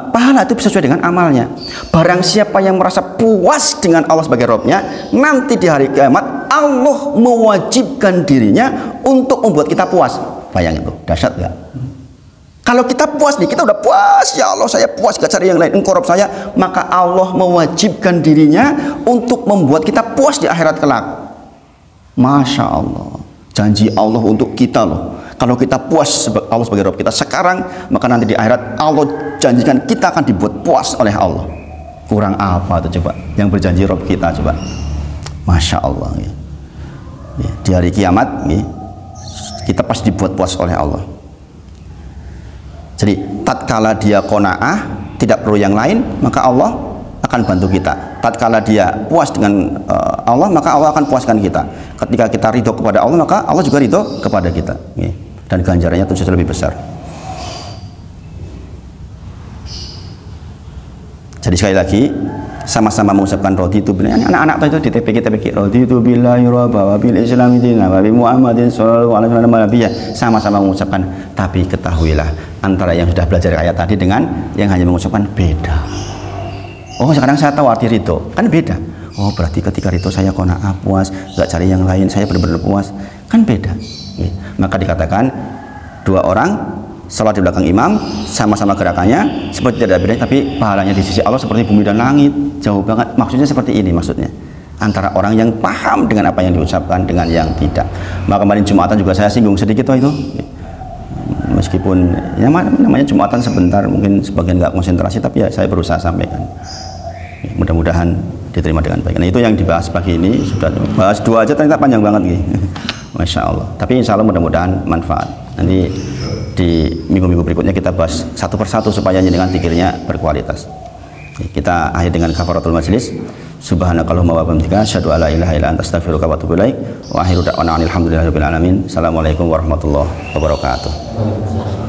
Pahala itu sesuai dengan amalnya. Barang siapa yang merasa puas dengan Allah sebagai Robnya, nanti di hari kiamat Allah mewajibkan dirinya untuk membuat kita puas. Bayangin tuh, dahsyat gak? Kalau kita puas nih, kita udah puas, ya Allah saya puas, gak cari yang lain, engkau Rob saya, maka Allah mewajibkan dirinya untuk membuat kita puas di akhirat kelak. Masya Allah, janji Allah untuk kita loh. Kalau kita puas Allah sebagai Rob kita sekarang, maka nanti di akhirat Allah janjikan kita akan dibuat puas oleh Allah. Kurang apa tuh coba yang berjanji Rob kita, coba. Masya Allah. Di hari kiamat kita pasti dibuat puas oleh Allah. Jadi tatkala dia qanaah, tidak perlu yang lain, maka Allah akan bantu kita. Tatkala dia puas dengan Allah, maka Allah akan puaskan kita. Ketika kita ridho kepada Allah, maka Allah juga ridho kepada kita. Dan ganjarannya tentu saja lebih besar. Jadi sekali lagi, sama-sama mengucapkan raditu billahi. Anak-anak itu di TPG raditu billahi robba wa bil islami dina wa bi Muhammadin sallallahu alaihi wasallam, sama-sama mengucapkan. Tapi ketahuilah, antara yang sudah belajar ayat tadi dengan yang hanya mengucapkan beda. Oh, sekarang saya tahu arti ridho, kan beda. Oh, berarti ketika ridho saya qanaah, puas, gak cari yang lain, saya benar-benar puas, kan beda. Maka dikatakan dua orang salat di belakang imam, sama-sama gerakannya seperti tidak ada bedanya, tapi pahalanya di sisi Allah seperti bumi dan langit, jauh banget. Maksudnya seperti ini, maksudnya antara orang yang paham dengan apa yang diucapkan dengan yang tidak. Maka kemarin Jumatan juga saya singgung sedikit itu, meskipun ya namanya Jumatan sebentar, mungkin sebagian nggak konsentrasi, tapi ya saya berusaha sampaikan. Mudah-mudahan diterima dengan baik. Nah itu yang dibahas pagi ini, sudah bahas 2 aja ternyata panjang banget gitu. Masya Allah. Tapi insya Allah mudah-mudahan manfaat. Nanti di minggu-minggu berikutnya kita bahas satu persatu supaya dengan pikirnya berkualitas. Kita akhir dengan kafaratul majlis. Subhanakallahumma wa bihamdika asyhadu alla ilaha illa anta astaghfiruka wa atubu ilaik. Wa akhiru da'wana alhamdulillahirabbil alamin. Assalamualaikum warahmatullahi wabarakatuh.